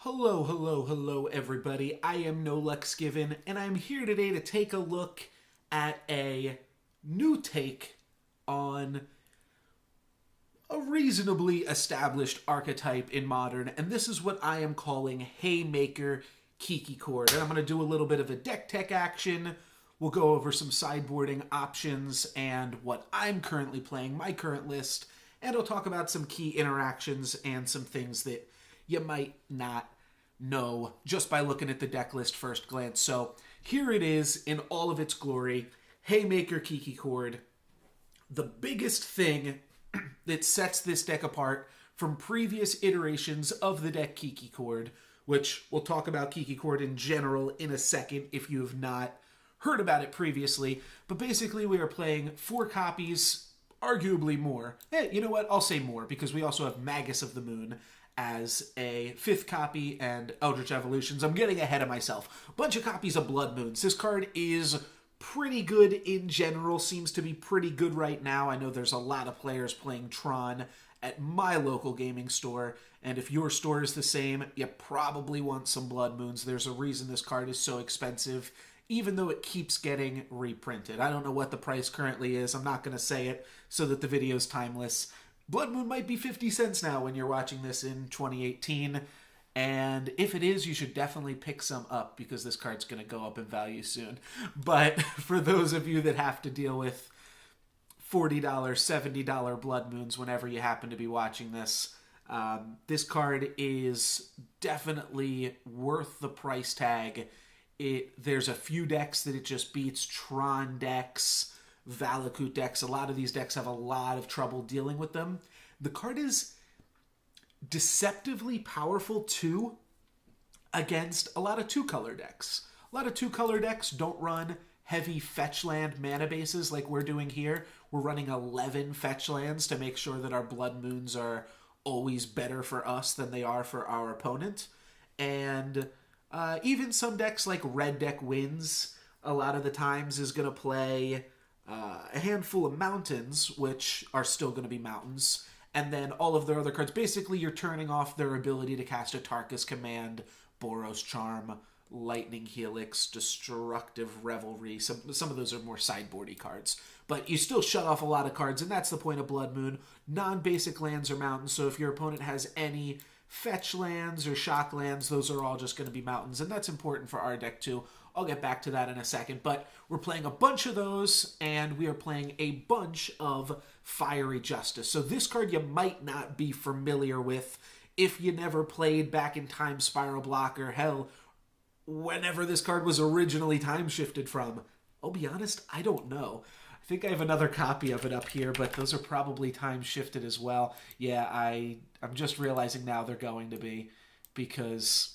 Hello, hello, hello, everybody. I am NoLucksGiven, and I'm here today to take a look at a new take on a reasonably established archetype in Modern, and this is what I am calling Haymaker Kiki Chord. And I'm going to do a little bit of a deck tech action. We'll go over some sideboarding options and what I'm currently playing, my current list, and I'll talk about some key interactions and some things that you might not know just by looking at the deck list first glance. So here it is in all of its glory, Haymaker Kiki Chord. The biggest thing that sets this deck apart from previous iterations of the deck Kiki Chord, which we'll talk about Kiki Chord in general in a second if you have not heard about it previously. But basically we are playing 4 copies, arguably more. Hey, you know what? I'll say more because we also have Magus of the Moon as a 5th copy and Eldritch Evolutions. I'm getting ahead of myself. Bunch of copies of Blood Moons. This card is pretty good in general, seems to be pretty good right now. I know there's a lot of players playing Tron at my local gaming store, and if your store is the same, you probably want some Blood Moons. There's a reason this card is so expensive, even though it keeps getting reprinted. I don't know what the price currently is. I'm not going to say it so that the video's timeless. Blood Moon might be 50 cents now when you're watching this in 2018, and if it is, you should definitely pick some up because this card's going to go up in value soon. But for those of you that have to deal with $40, $70 Blood Moons whenever you happen to be watching this, this card is definitely worth the price tag. There's a few decks that it just beats, Tron decks, Valakut decks. A lot of these decks have a lot of trouble dealing with them. The card is deceptively powerful too against a lot of 2-color decks. A lot of 2-color decks don't run heavy fetch land mana bases like we're doing here. We're running 11 fetch lands to make sure that our Blood Moons are always better for us than they are for our opponent. And even some decks like Red Deck Wins a lot of the times is going to play a handful of mountains, which are still going to be mountains, and then all of their other cards. Basically, you're turning off their ability to cast a Tarkus Command, Boros Charm, Lightning Helix, Destructive Revelry. Some of those are more sideboardy cards. But you still shut off a lot of cards, and that's the point of Blood Moon. Non-basic lands are mountains, so if your opponent has any fetch lands or shock lands, those are all just going to be mountains, and that's important for our deck too. I'll get back to that in a second, but we're playing a bunch of those, and we are playing a bunch of Fiery Justice. So this card you might not be familiar with if you never played back in Time Spiral Block, or hell, whenever this card was originally time shifted from. I'll be honest, I don't know. I think I have another copy of it up here, but those are probably time shifted as well. Yeah, I'm just realizing now they're going to be, because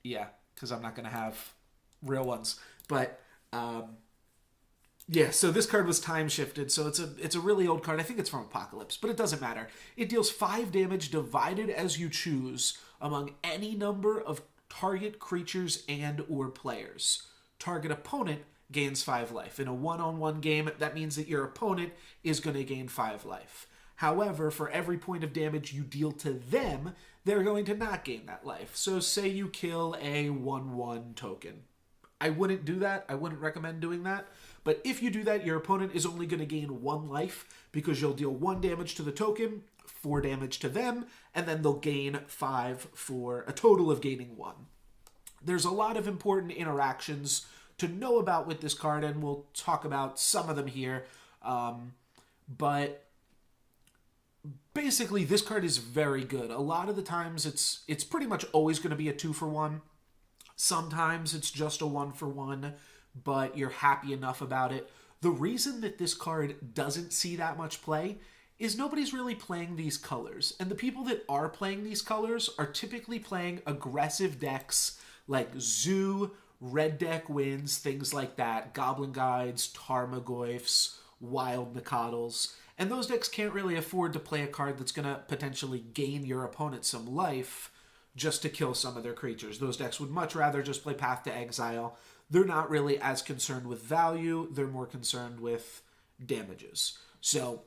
I'm not going to have real ones. But yeah, so this card was time shifted, so it's a really old card. I think it's from Apocalypse, but it doesn't matter. It deals 5 damage divided as you choose among any number of target creatures and or players. Target opponent gains 5 life. In a one-on-one game, that means that your opponent is going to gain 5 life. However, for every point of damage you deal to them, they're going to not gain that life. So say you kill a 1/1 token. I wouldn't do that. I wouldn't recommend doing that. But if you do that, your opponent is only going to gain 1 life because you'll deal 1 damage to the token, 4 damage to them, and then they'll gain 5 for a total of gaining 1. There's a lot of important interactions to know about with this card, and we'll talk about some of them here. But basically, this card is very good. A lot of the times, it's pretty much always going to be a 2-for-1. Sometimes it's just a 1-for-1, but you're happy enough about it. The reason that this card doesn't see that much play is nobody's really playing these colors. And the people that are playing these colors are typically playing aggressive decks like Zoo, Red Deck Wins, things like that, Goblin Guides, Tarmogoyfs, Wild Nicodles. And those decks can't really afford to play a card that's going to potentially gain your opponent some life just to kill some of their creatures. Those decks would much rather just play Path to Exile. They're not really as concerned with value. They're more concerned with damages. So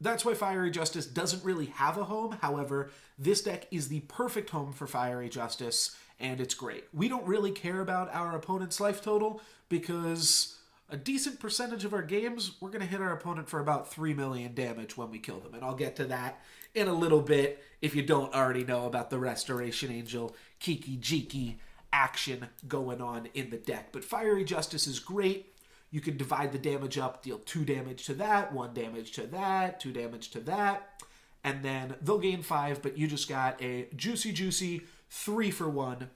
that's why Fiery Justice doesn't really have a home. However, this deck is the perfect home for Fiery Justice, and it's great. We don't really care about our opponent's life total because a decent percentage of our games, we're going to hit our opponent for about 3 million damage when we kill them. And I'll get to that in a little bit if you don't already know about the Restoration Angel, Kiki Jiki action going on in the deck. But Fiery Justice is great. You can divide the damage up, deal 2 damage to that, 1 damage to that, 2 damage to that, and then they'll gain 5, but you just got a juicy 3-for-1,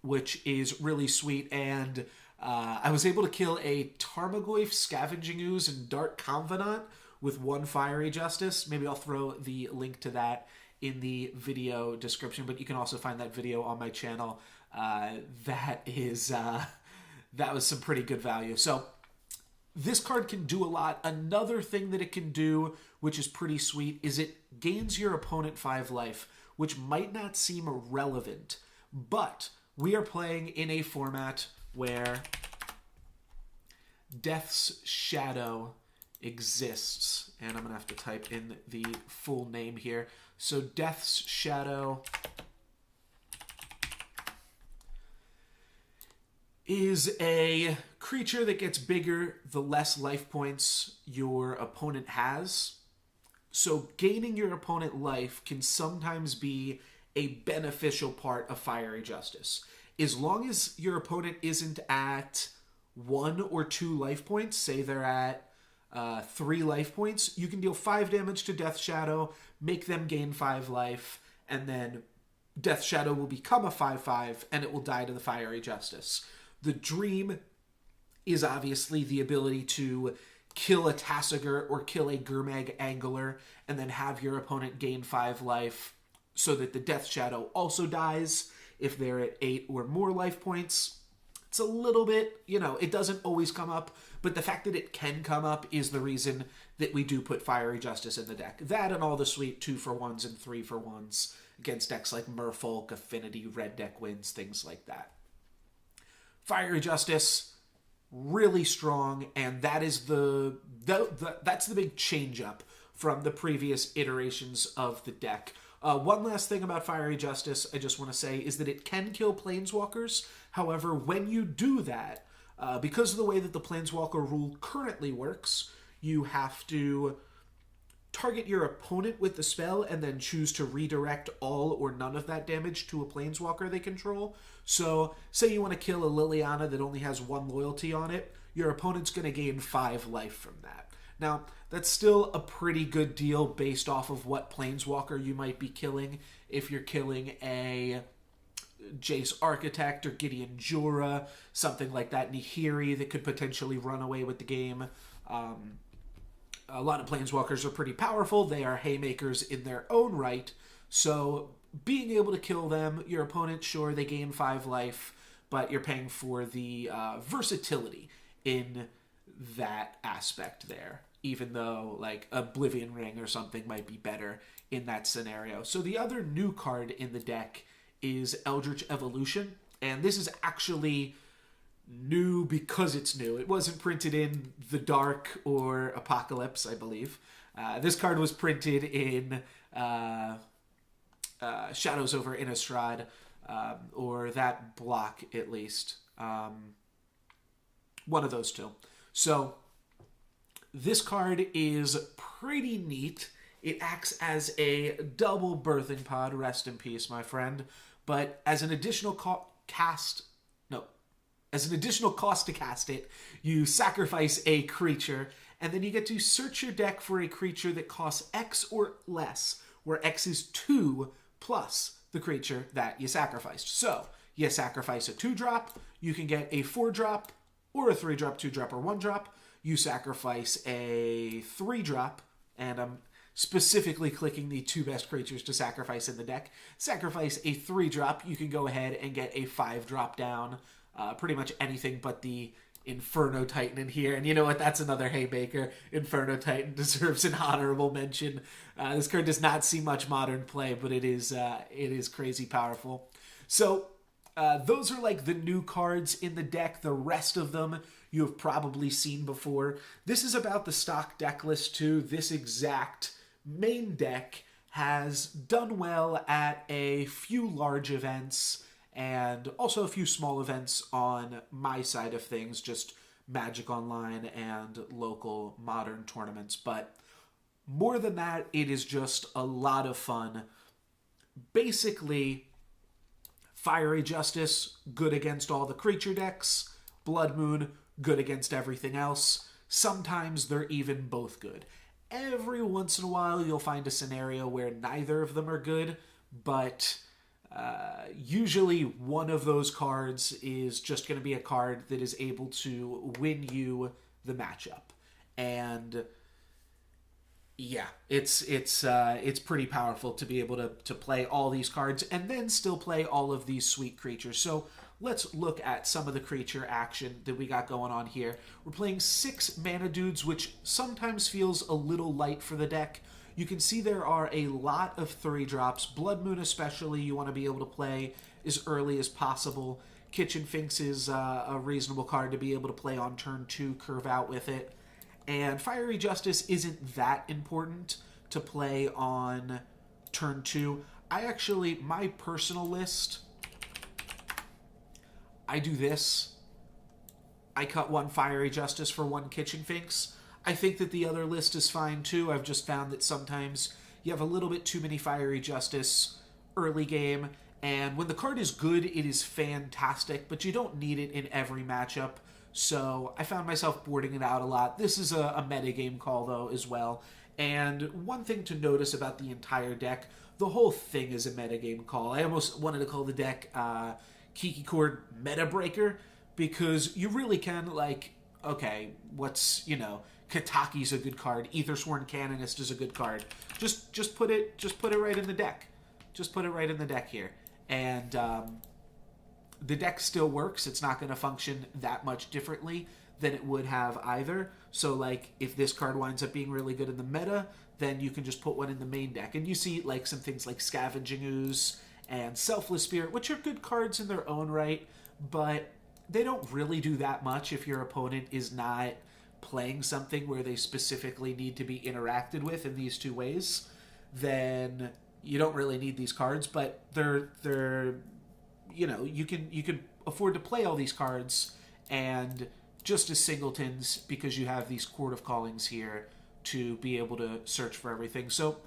which is really sweet. And I was able to kill a Tarmogoyf Scavenging Ooze and Dark Convenant with 1 Fiery Justice. Maybe I'll throw the link to that in the video description, but you can also find that video on my channel. That was some pretty good value. So this card can do a lot. Another thing that it can do, which is pretty sweet, is it gains your opponent 5 life, which might not seem relevant, but we are playing in a format where Death's Shadow exists. And I'm going to have to type in the full name here. So Death's Shadow is a creature that gets bigger the less life points your opponent has. So gaining your opponent life can sometimes be a beneficial part of Fiery Justice. As long as your opponent isn't at 1 or 2 life points, say they're at 3 life points, you can deal 5 damage to Death Shadow, make them gain 5 life, and then Death Shadow will become a 5/5 and it will die to the Fiery Justice. The dream is obviously the ability to kill a Tasigur or kill a Gurmag Angler and then have your opponent gain 5 life so that the Death Shadow also dies if they're at 8 or more life points. It's a little bit, it doesn't always come up, but the fact that it can come up is the reason that we do put Fiery Justice in the deck. That and all the sweet 2-for-1s and 3-for-1s against decks like Merfolk, Affinity, Red Deck wins, things like that. Fiery Justice, really strong, and that is that's the big change up from the previous iterations of the deck. One last thing about Fiery Justice I just want to say is that it can kill Planeswalkers. However, when you do that, because of the way that the Planeswalker rule currently works, you have to target your opponent with the spell and then choose to redirect all or none of that damage to a Planeswalker they control. So, say you want to kill a Liliana that only has 1 loyalty on it, your opponent's going to gain 5 life from that. Now, that's still a pretty good deal based off of what Planeswalker you might be killing. If you're killing a Jace Architect or Gideon Jura, something like that, Nihiri that could potentially run away with the game. A lot of Planeswalkers are pretty powerful. They are Haymakers in their own right. So being able to kill them, your opponent, sure, they gain 5 life, but you're paying for the versatility in that aspect there, even though like Oblivion Ring or something might be better in that scenario. So the other new card in the deck is Eldritch Evolution, and this is actually new because it's new. It wasn't printed in the Dark or Apocalypse, I believe. This card was printed in Shadows over Innistrad, or that block at least. One of those two. So this card is pretty neat. It acts as a double birthing pod. Rest in peace, my friend. But as an additional cost to cast it, you sacrifice a creature, and then you get to search your deck for a creature that costs X or less, where X is 2 plus the creature that you sacrificed. So, you sacrifice a 2-drop, you can get a 4-drop, or a 3-drop, 2-drop, or 1-drop. You sacrifice a 3-drop, and I'm specifically clicking the 2 best creatures to sacrifice in the deck. Sacrifice a 3-drop, you can go ahead and get a 5-drop down. Pretty much anything but the Inferno Titan in here. And you know what? That's another Haymaker. Inferno Titan deserves an honorable mention. This card does not see much modern play, but it is crazy powerful. So Those are like the new cards in the deck. The rest of them you have probably seen before. This is about the stock deck list too. This exact main deck has done well at a few large events and also a few small events on my side of things, just Magic Online and local Modern tournaments. But more than that, it is just a lot of fun. Basically, Fiery Justice, good against all the creature decks. Blood Moon, good against everything else. Sometimes they're even both good. Every once in a while, you'll find a scenario where neither of them are good, but usually one of those cards is just going to be a card that is able to win you the matchup. And yeah, it's pretty powerful to be able to play all these cards and then still play all of these sweet creatures. So let's look at some of the creature action that we got going on here. We're playing 6 mana dudes, which sometimes feels a little light for the deck. You can see there are a lot of 3-drops. Blood Moon especially, you want to be able to play as early as possible. Kitchen Finks is a reasonable card to be able to play on turn 2, curve out with it. And Fiery Justice isn't that important to play on turn 2. My personal list, I do this. I cut 1 Fiery Justice for 1 Kitchen Finks. I think that the other list is fine too. I've just found that sometimes you have a little bit too many Fiery Justice early game, and when the card is good, it is fantastic, but you don't need it in every matchup. So I found myself boarding it out a lot. This is a metagame call, though, as well. And one thing to notice about the entire deck, the whole thing is a metagame call. I almost wanted to call the deck Kiki Chord Meta Breaker, because you really can, like, okay, Kataki's a good card. Aethersworn Canonist is a good card. Just put it right in the deck. Just put it right in the deck here. And the deck still works. It's not going to function that much differently than it would have either. So, like, if this card winds up being really good in the meta, then you can just put one in the main deck. And you see, like, some things like Scavenging Ooze and Selfless Spirit, which are good cards in their own right, but they don't really do that much if your opponent is not playing something where they specifically need to be interacted with in these 2 ways. Then you don't really need these cards, but they're you can afford to play all these cards and just as singletons because you have these Chord of Callings here to be able to search for everything. So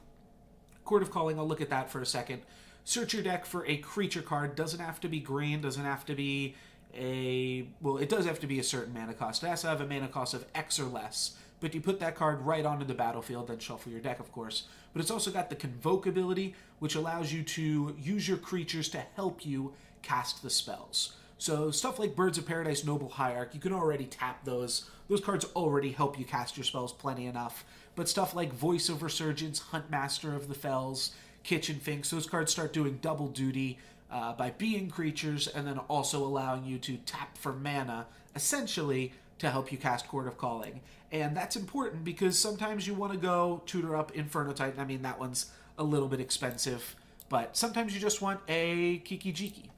Chord of Calling, I'll look at that for a second. Search your deck for a creature card. Doesn't have to be green, doesn't have to be it does have to be a certain mana cost. It has to have a mana cost of X or less. But you put that card right onto the battlefield, then shuffle your deck, of course. But it's also got the Convoke ability, which allows you to use your creatures to help you cast the spells. So stuff like Birds of Paradise, Noble Hierarch, you can already tap those. Those cards already help you cast your spells plenty enough. But stuff like Voice of Resurgence, Huntmaster of the Fells, Kitchen Finks, those cards start doing double duty by being creatures and then also allowing you to tap for mana, essentially, to help you cast Chord of Calling. And that's important because sometimes you want to go tutor up Inferno Titan. I mean, that one's a little bit expensive, but sometimes you just want a Kiki Jiki.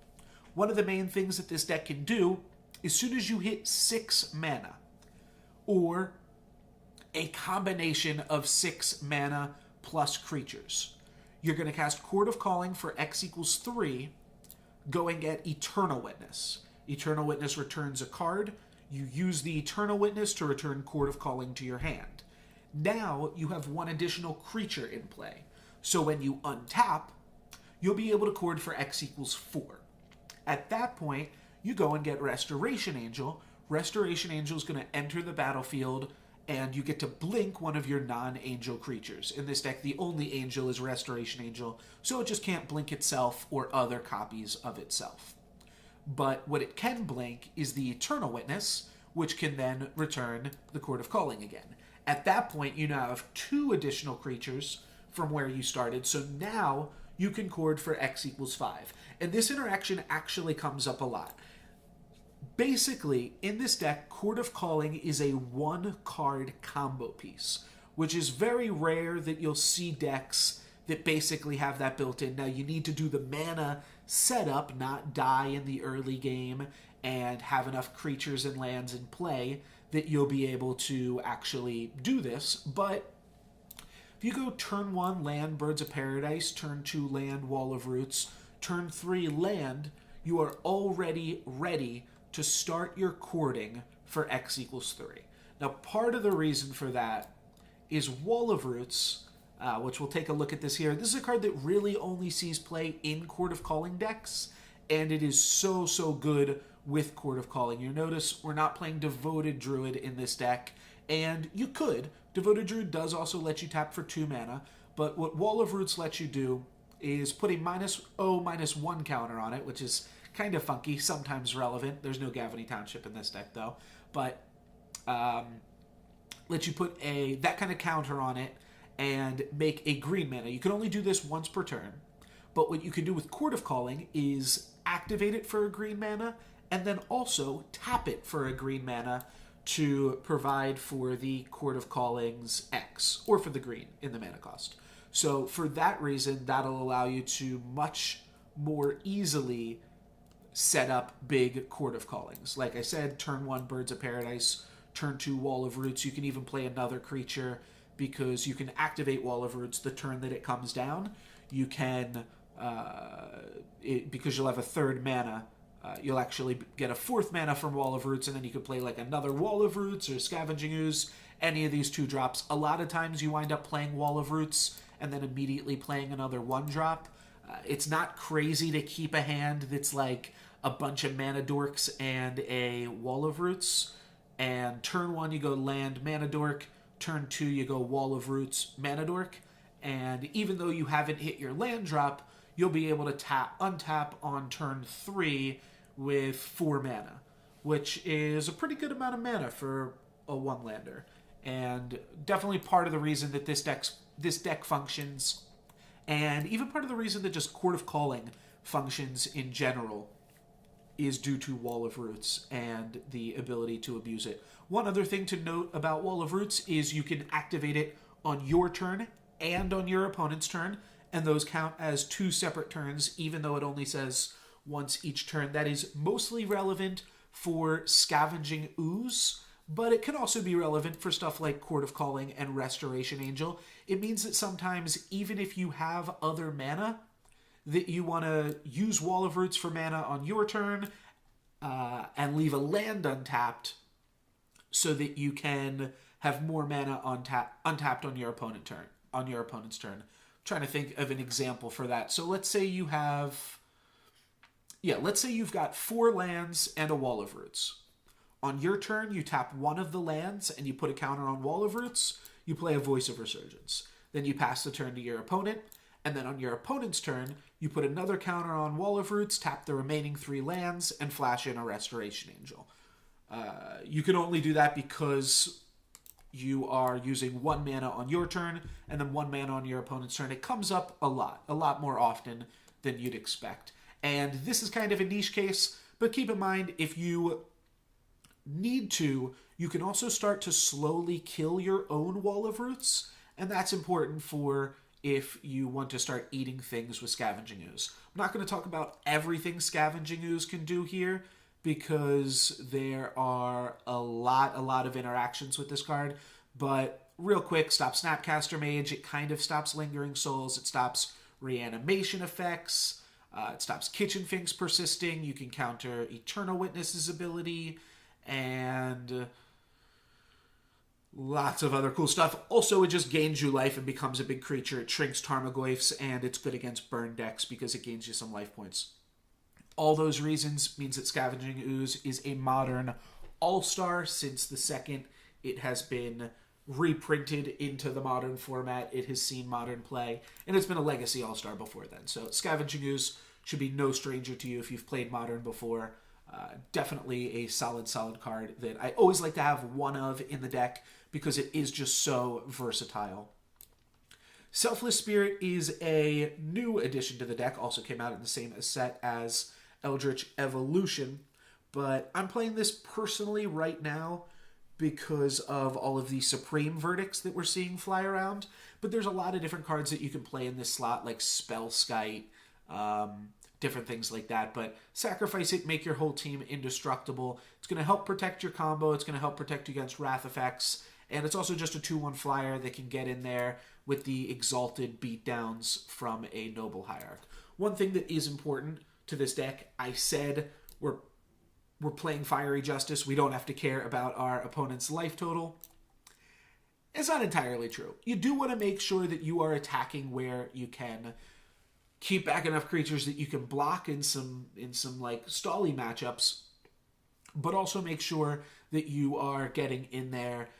One of the main things that this deck can do, as soon as you hit 6 mana, or a combination of 6 mana plus creatures, you're going to cast Chord of Calling for X equals 3, go and get Eternal Witness. Eternal Witness returns a card. You use the Eternal Witness to return Chord of Calling to your hand. Now you have 1 additional creature in play. So when you untap, you'll be able to chord for X equals 4. At that point, you go and get Restoration Angel. Restoration Angel is going to enter the battlefield, and you get to blink one of your non-angel creatures. In this deck, the only angel is Restoration Angel, so it just can't blink itself or other copies of itself. But what it can blink is the Eternal Witness, which can then return the Chord of Calling again. At that point, you now have 2 additional creatures from where you started, so now you can chord for X equals 5. And this interaction actually comes up a lot. Basically, in this deck, Chord of Calling is a 1-card combo piece, which is very rare that you'll see decks that basically have that built in. Now, you need to do the mana setup, not die in the early game, and have enough creatures and lands in play that you'll be able to actually do this. But if you go turn 1, land, Birds of Paradise, turn 2, land, Wall of Roots, turn 3, land, you are already ready to start your chording for X equals 3. Now, part of the reason for that is Wall of Roots, which we'll take a look at this here. This is a card that really only sees play in Chord of Calling decks, and it is so, so good with Chord of Calling. You notice we're not playing Devoted Druid in this deck, and you could. Devoted Druid does also let you tap for 2 mana, but what Wall of Roots lets you do is put a -0/-1 counter on it, which is kind of funky, sometimes relevant. There's no Gavany Township in this deck, though. But lets you put that kind of counter on it and make a green mana. You can only do this once per turn. But what you can do with Chord of Calling is activate it for a green mana and then also tap it for a green mana to provide for the Chord of Calling's X, or for the green in the mana cost. So for that reason, that'll allow you to much more easily set up big Chord of Callings. Like I said, turn 1, Birds of Paradise, turn 2, Wall of Roots. You can even play another creature because you can activate Wall of Roots the turn that it comes down. You can, because you'll have a 3rd mana, you'll actually get a 4th mana from Wall of Roots, and then you could play like another Wall of Roots or Scavenging Ooze, any of these 2 drops. A lot of times you wind up playing Wall of Roots and then immediately playing another 1-drop. It's not crazy to keep a hand that's like a bunch of Mana Dorks and a Wall of Roots. And turn 1 you go land, Mana Dork. Turn 2 you go Wall of Roots, Mana Dork. And even though you haven't hit your land drop, you'll be able to untap on turn 3 with 4 mana, which is a pretty good amount of mana for a 1-lander. And definitely part of the reason that this deck functions, and even part of the reason that just Chord of Calling functions in general, is due to Wall of Roots and the ability to abuse it. One other thing to note about Wall of Roots is you can activate it on your turn and on your opponent's turn, and those count as 2 separate turns, even though it only says once each turn. That is mostly relevant for Scavenging Ooze, but it can also be relevant for stuff like Chord of Calling and Restoration Angel. It means that sometimes, even if you have other mana, that you want to use Wall of Roots for mana on your turn and leave a land untapped so that you can have more mana untapped on your opponent's turn. I'm trying to think of an example for that. So let's say you have, let's say you've got 4 lands and a Wall of Roots. On your turn, you tap one of the lands and you put a counter on Wall of Roots. You play a Voice of Resurgence. Then you pass the turn to your opponent. And then on your opponent's turn, you put another counter on Wall of Roots, tap the remaining 3 lands, and flash in a Restoration Angel. You can only do that because you are using 1 mana on your turn and then 1 mana on your opponent's turn. It comes up a lot more often than you'd expect. And this is kind of a niche case, but keep in mind, if you need to, you can also start to slowly kill your own Wall of Roots, and that's important for if you want to start eating things with Scavenging Ooze. I'm not going to talk about everything Scavenging Ooze can do here, because there are a lot of interactions with this card, but real quick, stops Snapcaster Mage, it kind of stops Lingering Souls, it stops reanimation effects, it stops Kitchen Finks persisting, you can counter Eternal Witness's ability, and lots of other cool stuff. Also, it just gains you life and becomes a big creature. It shrinks Tarmogoyfs, and it's good against burn decks because it gains you some life points. All those reasons means that Scavenging Ooze is a modern all-star since the second it has been reprinted into the modern format. It has seen modern play, and it's been a legacy all-star before then. So Scavenging Ooze should be no stranger to you if you've played modern before. Definitely a solid card that I always like to have one of in the deck because it is just so versatile. Selfless Spirit is a new addition to the deck, also came out in the same set as Eldritch Evolution, but I'm playing this personally right now because of all of the Supreme verdicts that we're seeing fly around. But there's a lot of different cards that you can play in this slot, like Spellskite, different things like that. But sacrifice it, make your whole team indestructible. It's going to help protect your combo. It's going to help protect you against wrath effects. And it's also just a 2/1 flyer that can get in there with the exalted beatdowns from a Noble Hierarch. One thing that is important to this deck, I said we're playing Fiery Justice. We don't have to care about our opponent's life total. It's not entirely true. You do want to make sure that you are attacking where you can. Keep back enough creatures that you can block in some like stally matchups, but also make sure that you are getting in there.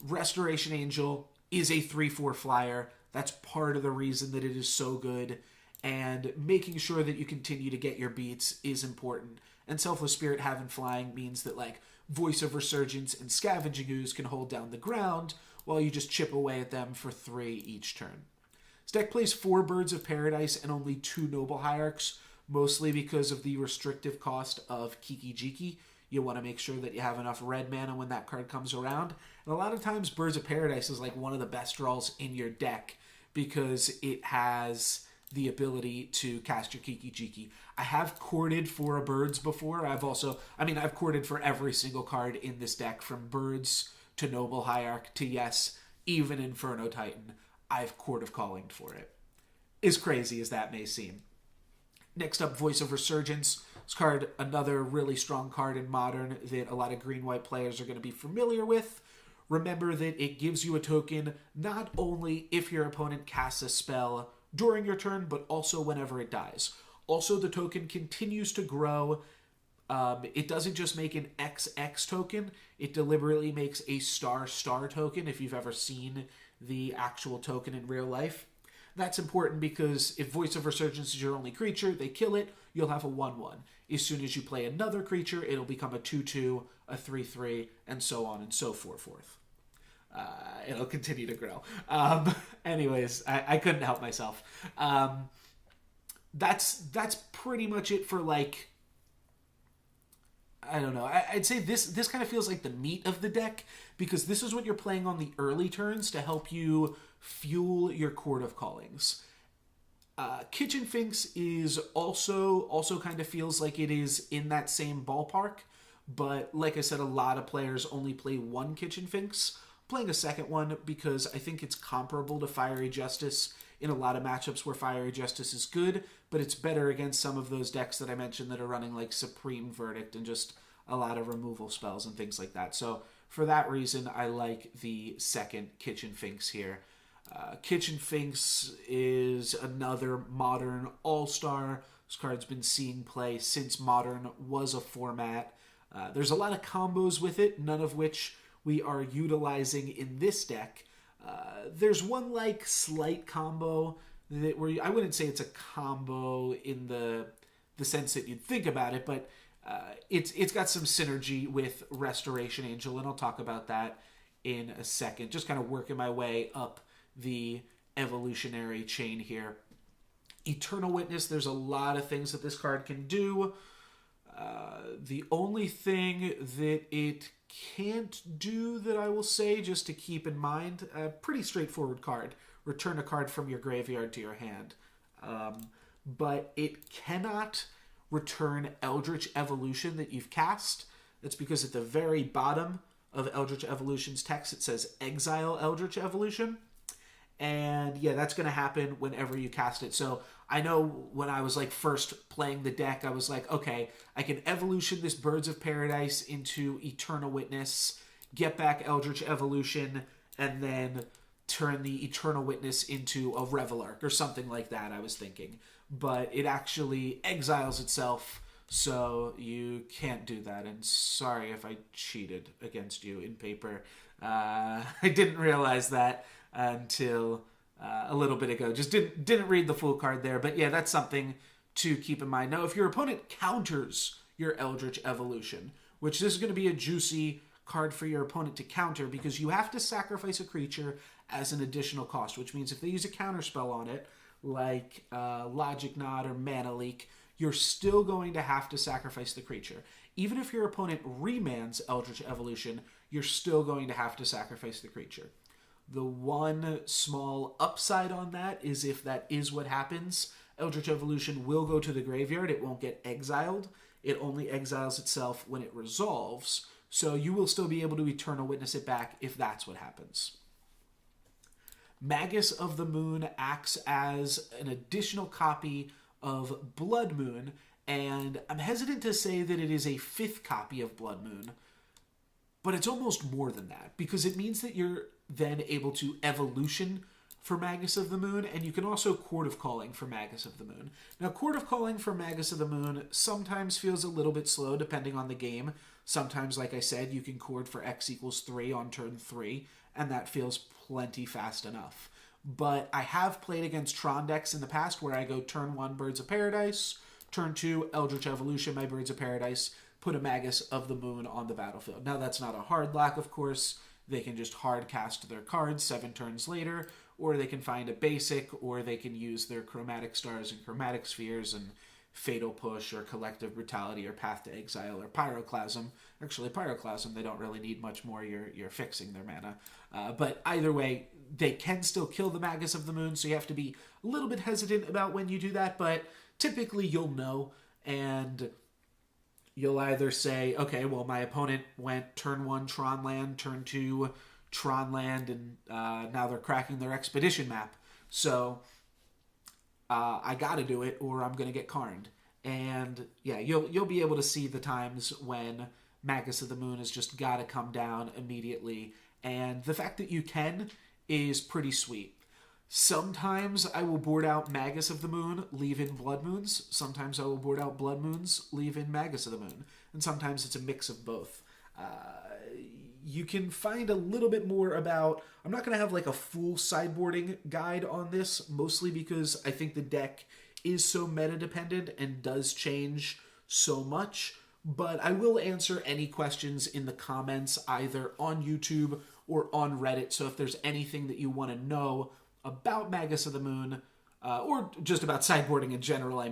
Restoration Angel is a 3/4 flyer. That's part of the reason that it is so good. And making sure that you continue to get your beats is important. And Selfless Spirit having flying means that like Voice of Resurgence and Scavenging Ooze can hold down the ground while you just chip away at them for 3 each turn. This deck plays 4 Birds of Paradise and only 2 Noble Hierarchs, mostly because of the restrictive cost of Kiki. You want to make sure that you have enough red mana when that card comes around. And a lot of times Birds of Paradise is like one of the best draws in your deck because it has the ability to cast your Kiki. I have corded for a Birds before. I've corded for every single card in this deck, from Birds to Noble Hierarch to, yes, even Inferno Titan. I've Chord of Calling for it. As crazy as that may seem. Next up, Voice of Resurgence. This card, another really strong card in Modern that a lot of green-white players are going to be familiar with. Remember that it gives you a token not only if your opponent casts a spell during your turn, but also whenever it dies. Also, the token continues to grow. It doesn't just make an XX token, it deliberately makes a star token, if you've ever seen the actual token in real life. That's important because if Voice of Resurgence is your only creature, they kill it, you'll have a 1/1. As soon as you play another creature, it'll become a 2/2, a 3/3, and so on and so forth. It'll continue to grow. Anyways, I couldn't help myself. That's pretty much it for, like, I don't know. I'd say this kind of feels like the meat of the deck, because this is what you're playing on the early turns to help you fuel your Chord of Callings. Kitchen Finks is also kind of feels like it is in that same ballpark, but like I said, a lot of players only play 1 Kitchen Finks. I'm playing a second one because I think it's comparable to Fiery Justice in a lot of matchups where Fiery Justice is good, but it's better against some of those decks that I mentioned that are running like Supreme Verdict and just a lot of removal spells and things like that. So for that reason, I like the second Kitchen Finks here. Kitchen Finks is another Modern all-star. This card's been seeing play since Modern was a format. There's a lot of combos with it, none of which we are utilizing in this deck. There's one like slight combo that where I wouldn't say it's a combo in the sense that you'd think about it, but it's got some synergy with Restoration Angel, and I'll talk about that in a second. Just kind of working my way up the evolutionary chain here. Eternal Witness, there's a lot of things that this card can do. The only thing that it can't do that I will say, just to keep in mind, a pretty straightforward card. Return a card from your graveyard to your hand. But it cannot return Eldritch Evolution that you've cast. That's because at the very bottom of Eldritch Evolution's text, it says Exile Eldritch Evolution. And yeah, that's going to happen whenever you cast it. So I know when I was like first playing the deck, I was like, okay, I can evolution this Birds of Paradise into Eternal Witness, get back Eldritch Evolution, and then turn the Eternal Witness into a Revelark or something like that, I was thinking. But it actually exiles itself, so you can't do that. And sorry if I cheated against you in paper. I didn't realize that until a little bit ago. Just didn't read the full card there. But yeah, that's something to keep in mind. Now, if your opponent counters your Eldritch Evolution, which this is going to be a juicy card for your opponent to counter, because you have to sacrifice a creature as an additional cost, which means if they use a counter spell on it, like Logic Knot or Mana Leak, you're still going to have to sacrifice the creature. Even if your opponent remands Eldritch Evolution, you're still going to have to sacrifice the creature. The one small upside on that is if that is what happens, Eldritch Evolution will go to the graveyard. It won't get exiled. It only exiles itself when it resolves. So you will still be able to Eternal Witness it back if that's what happens. Magus of the Moon acts as an additional copy of Blood Moon, and I'm hesitant to say that it is a 5th copy of Blood Moon, but it's almost more than that, because it means that you're then able to Evolution for Magus of the Moon, and you can also Chord of Calling for Magus of the Moon. Now, Chord of Calling for Magus of the Moon sometimes feels a little bit slow depending on the game. Sometimes, like I said, you can chord for X equals 3 on turn 3, and that feels plenty fast enough. But I have played against Tron decks in the past where I go turn 1 Birds of Paradise, turn 2 Eldritch Evolution my Birds of Paradise, put a Magus of the Moon on the battlefield. Now, that's not a hard lock, of course. They can just hard cast their cards 7 turns later, or they can find a basic, or they can use their Chromatic Stars and Chromatic Spheres and Fatal Push or Collective Brutality or Path to Exile or Pyroclasm. Actually, Pyroclasm, they don't really need much more. You're fixing their mana. But either way, they can still kill the Magus of the Moon, so you have to be a little bit hesitant about when you do that, but typically you'll know, and you'll either say, okay, well, my opponent went turn 1 Tron land, turn 2 Tron land, and now they're cracking their Expedition map. So I gotta do it, or I'm gonna get Karned. And yeah, you'll be able to see the times when Magus of the Moon has just gotta come down immediately. And the fact that you can is pretty sweet. Sometimes I will board out Magus of the Moon, leave in Blood Moons. Sometimes I will board out Blood Moons, leave in Magus of the Moon. And sometimes it's a mix of both. You can find a little bit more about... I'm not going to have like a full sideboarding guide on this, mostly because I think the deck is so meta-dependent and does change so much. But I will answer any questions in the comments, either on YouTube or on Reddit. So if there's anything that you want to know about Magus of the Moon, or just about sideboarding in general,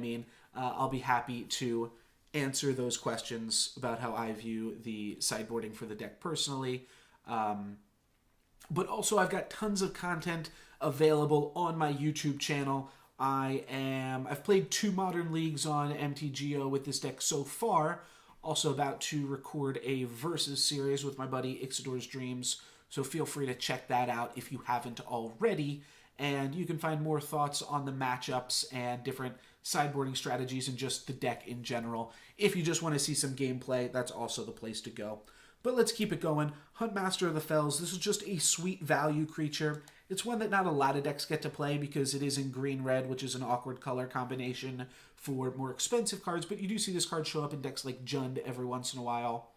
I'll be happy to answer those questions about how I view the sideboarding for the deck personally. But also I've got tons of content available on my YouTube channel. I've played 2 Modern Leagues on MTGO with this deck so far. Also about to record a Versus series with my buddy Ixidor's Dreams, so feel free to check that out if you haven't already. And you can find more thoughts on the matchups and different sideboarding strategies and just the deck in general. If you just want to see some gameplay, that's also the place to go. But let's keep it going. Huntmaster of the Fells. This is just a sweet value creature. It's one that not a lot of decks get to play because it is in green-red, which is an awkward color combination for more expensive cards. But you do see this card show up in decks like Jund every once in a while.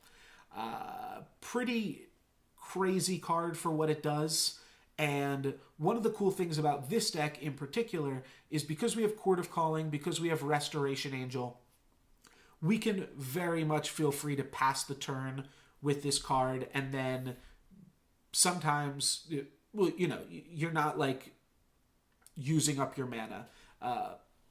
Pretty crazy card for what it does. And one of the cool things about this deck in particular is because we have Chord of Calling, because we have Restoration Angel, we can very much feel free to pass the turn with this card, and then sometimes, well, you know, you're not like using up your mana.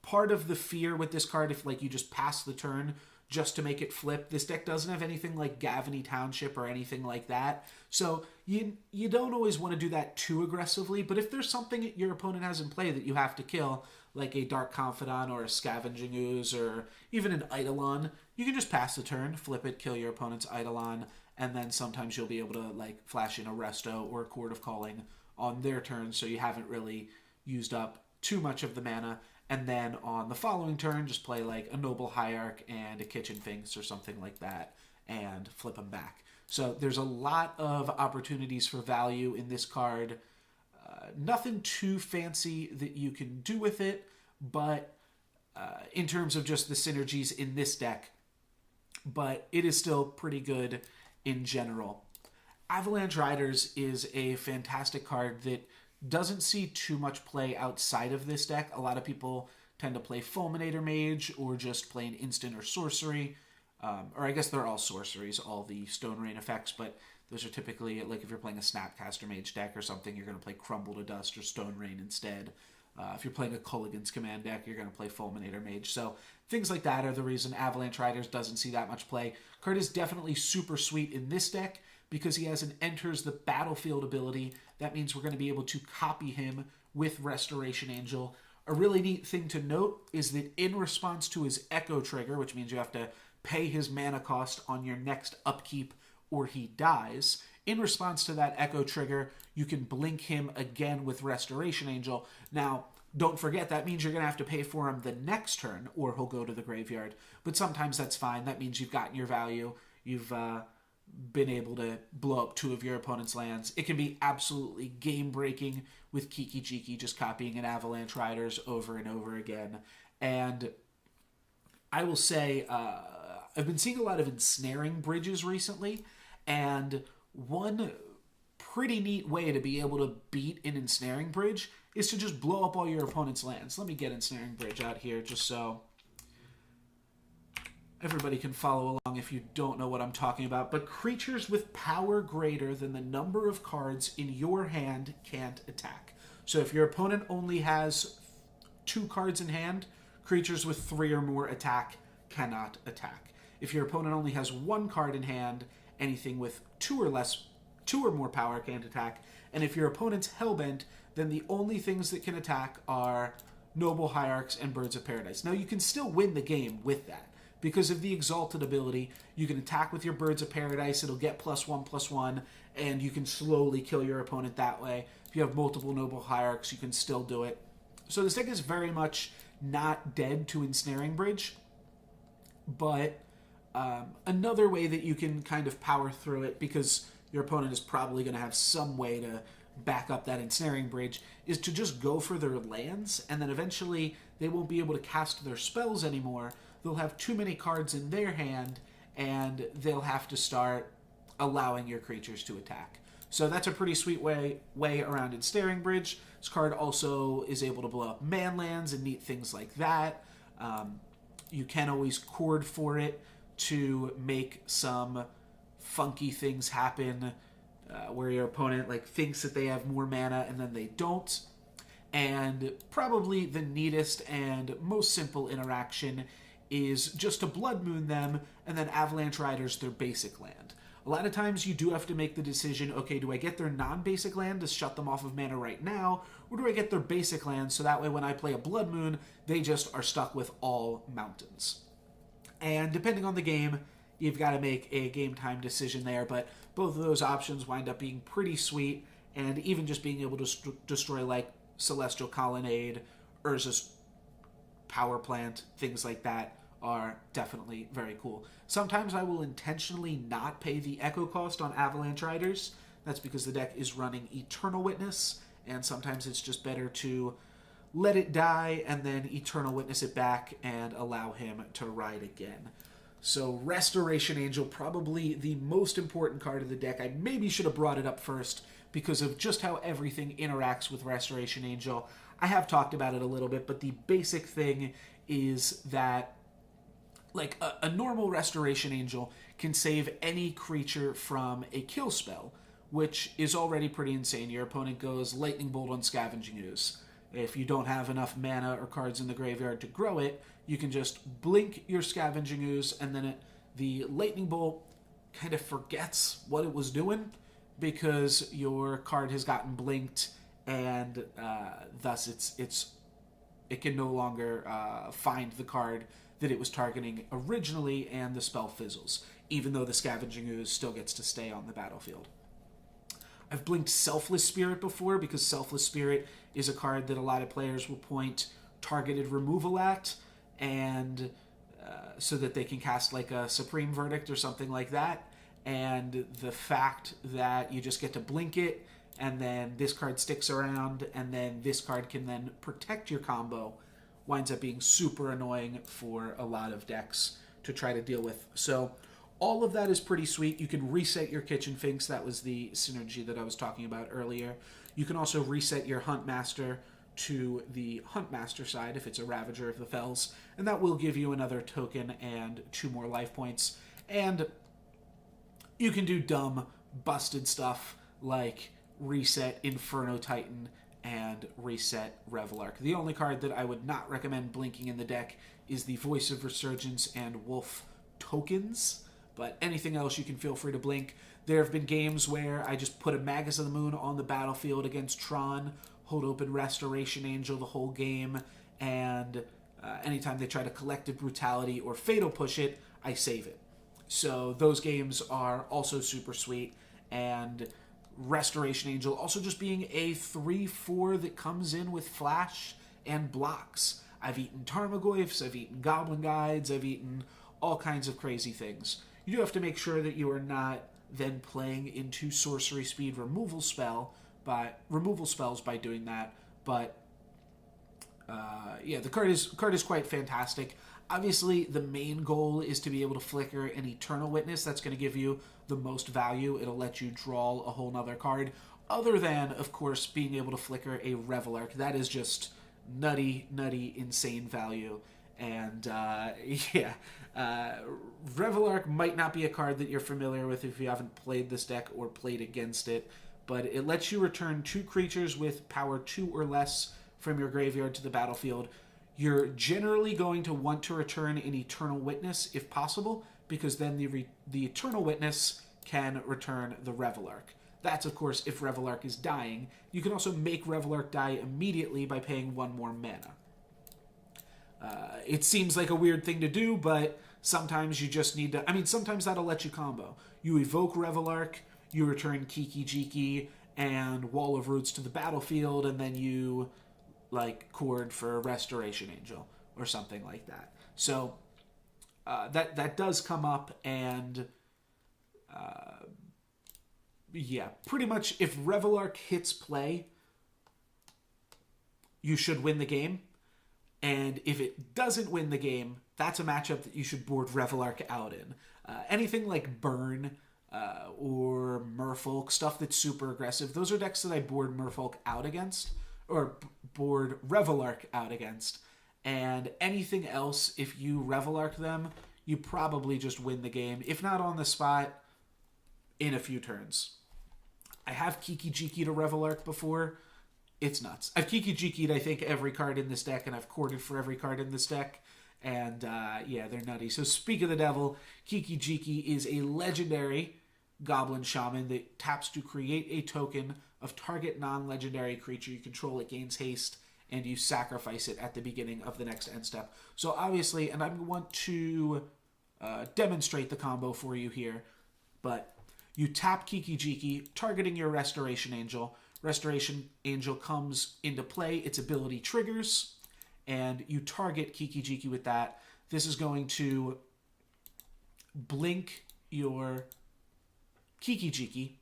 Part of the fear with this card, if like you just pass the turn just to make it flip, this deck doesn't have anything like Gavany Township or anything like that. So you don't always want to do that too aggressively, but if there's something your opponent has in play that you have to kill, like a Dark Confidant or a Scavenging Ooze or even an Eidolon, you can just pass the turn, flip it, kill your opponent's Eidolon, and then sometimes you'll be able to like flash in a Resto or a Chord of Calling on their turn, so you haven't really used up too much of the mana. And then on the following turn, just play like a Noble Hierarch and a Kitchen Finks or something like that and flip them back. So there's a lot of opportunities for value in this card. Nothing too fancy that you can do with it, but in terms of just the synergies in this deck, but it is still pretty good in general. Avalanche Riders is a fantastic card that doesn't see too much play outside of this deck. A lot of people tend to play Fulminator Mage or just play an instant or sorcery. Or I guess they're all sorceries, all the Stone Rain effects, but those are typically, like if you're playing a Snapcaster Mage deck or something, you're going to play Crumble to Dust or Stone Rain instead. If you're playing a Culligan's Command deck, you're going to play Fulminator Mage. So things like that are the reason Avalanche Riders doesn't see that much play. Card is definitely super sweet in this deck because he has an enters the battlefield ability. That means we're going to be able to copy him with Restoration Angel. A really neat thing to note is that in response to his Echo trigger, which means you have to pay his mana cost on your next upkeep or he dies, in response to that Echo trigger, you can blink him again with Restoration Angel. Now, don't forget, that means you're going to have to pay for him the next turn, or he'll go to the graveyard. But sometimes that's fine. That means you've gotten your value. You've been able to blow up 2 of your opponent's lands. It can be absolutely game-breaking with Kiki just copying an Avalanche Riders over and over again. And I will say, I've been seeing a lot of ensnaring bridges recently, and one pretty neat way to be able to beat an ensnaring bridge is to just blow up all your opponent's lands. Let me get ensnaring bridge out here just so everybody can follow along if you don't know what I'm talking about. But creatures with power greater than the number of cards in your hand can't attack. So if your opponent only has 2 cards in hand, creatures with 3 or more attack cannot attack. If your opponent only has 1 card in hand, anything with 2 or more power can't attack. And if your opponent's hellbent, then the only things that can attack are Noble Hierarchs and Birds of Paradise. Now, you can still win the game with that. Because of the Exalted ability, you can attack with your Birds of Paradise, it'll get +1/+1, and you can slowly kill your opponent that way. If you have multiple Noble Hierarchs, you can still do it. So this deck is very much not dead to Ensnaring Bridge, but another way that you can kind of power through it, because your opponent is probably going to have some way to back up that Ensnaring Bridge, is to just go for their lands, and then eventually they won't be able to cast their spells anymore. They'll have too many cards in their hand, and they'll have to start allowing your creatures to attack. So that's a pretty sweet way around Ensnaring Bridge. This card also is able to blow up man lands and neat things like that. You can always Chord for it to make some funky things happen where your opponent thinks that they have more mana and then they don't. And probably the neatest and most simple interaction is just to Blood Moon them and then Avalanche Riders their basic land. A lot of times you do have to make the decision, okay, do I get their non-basic land to shut them off of mana right now, or do I get their basic land so that way when I play a Blood Moon, they just are stuck with all mountains. And depending on the game, you've got to make a game time decision there, but both of those options wind up being pretty sweet, and even just being able to destroy Celestial Colonnade, Urza's Power Plant, things like that are definitely very cool. Sometimes I will intentionally not pay the Echo cost on Avalanche Riders. That's because the deck is running Eternal Witness, and sometimes it's just better to let it die and then Eternal Witness it back and allow him to ride again. So Restoration Angel, probably the most important card of the deck. I maybe should have brought it up first because of just how everything interacts with Restoration Angel. I have talked about it a little bit, but the basic thing is that a normal Restoration Angel can save any creature from a kill spell, which is already pretty insane. Your opponent goes Lightning Bolt on Scavenging Ooze. If you don't have enough mana or cards in the graveyard to grow it, you can just blink your Scavenging Ooze, and then the Lightning Bolt kind of forgets what it was doing because your card has gotten blinked, and thus it can no longer find the card that it was targeting originally, and the spell fizzles, even though the Scavenging Ooze still gets to stay on the battlefield. I've blinked Selfless Spirit before because Selfless Spirit is a card that a lot of players will point targeted removal at, and so that they can cast a Supreme Verdict or something like that. And the fact that you just get to blink it, and then this card sticks around, and then this card can then protect your combo, winds up being super annoying for a lot of decks to try to deal with. So all of that is pretty sweet. You can reset your Kitchen Finks. That was the synergy that I was talking about earlier. You can also reset your Huntmaster to the Huntmaster side if it's a Ravager of the Fells, and that will give you another token and 2 more life points. And you can do dumb, busted stuff like reset Inferno Titan and reset Revelark. The only card that I would not recommend blinking in the deck is the Voice of Resurgence and Wolf tokens, But anything else, you can feel free to blink. There have been games where I just put a Magus of the Moon on the battlefield against Tron, hold open Restoration Angel the whole game, and anytime they try to Collective Brutality or Fatal Push it, I save it. So those games are also super sweet. And Restoration Angel also just being a 3/4 that comes in with flash and blocks. I've eaten Tarmogoyfs, I've eaten Goblin Guides, I've eaten all kinds of crazy things. You do have to make sure that you are not then playing into sorcery speed removal spells by doing that. But yeah, the card is quite fantastic. Obviously, the main goal is to be able to flicker an Eternal Witness. That's going to give you the most value. It'll let you draw a whole nother card. Other than, of course, being able to flicker a Revelark. That is just nutty, insane value. And, yeah. Revelark might not be a card that you're familiar with if you haven't played this deck or played against it. But it lets you return 2 creatures with power 2 or less from your graveyard to the battlefield. You're generally going to want to return an Eternal Witness if possible, because then the Eternal Witness can return the Revelark. That's, of course, if Revelark is dying. You can also make Revelark die immediately by paying 1 more mana. It seems like a weird thing to do, but sometimes you just need to... I mean, sometimes that'll let you combo. You evoke Revelark, you return Kiki and Wall of Roots to the battlefield, and then you... like Chord for Restoration Angel or something like that. So that does come up, and yeah, pretty much if Revelark hits play, you should win the game. And if it doesn't win the game, that's a matchup that you should board Revelark out in. Anything like Burn or Merfolk, stuff that's super aggressive, those are decks that I board Merfolk out against, or board Revelark out against. And anything else, if you Revelark them, you probably just win the game. If not on the spot, in a few turns. I have Kiki to Revelark before. It's nuts. I've Kiki I think, every card in this deck, and I've Chorded for every card in this deck. And yeah, they're nutty. So speak of the devil, Kiki is a legendary Goblin Shaman that taps to create a token of target non-legendary creature you control. It gains haste, and you sacrifice it at the beginning of the next end step. So obviously, and I want to demonstrate the combo for you here, but you tap Kiki, targeting your Restoration Angel. Restoration Angel comes into play, its ability triggers, and you target Kiki with that. This is going to blink your Kiki,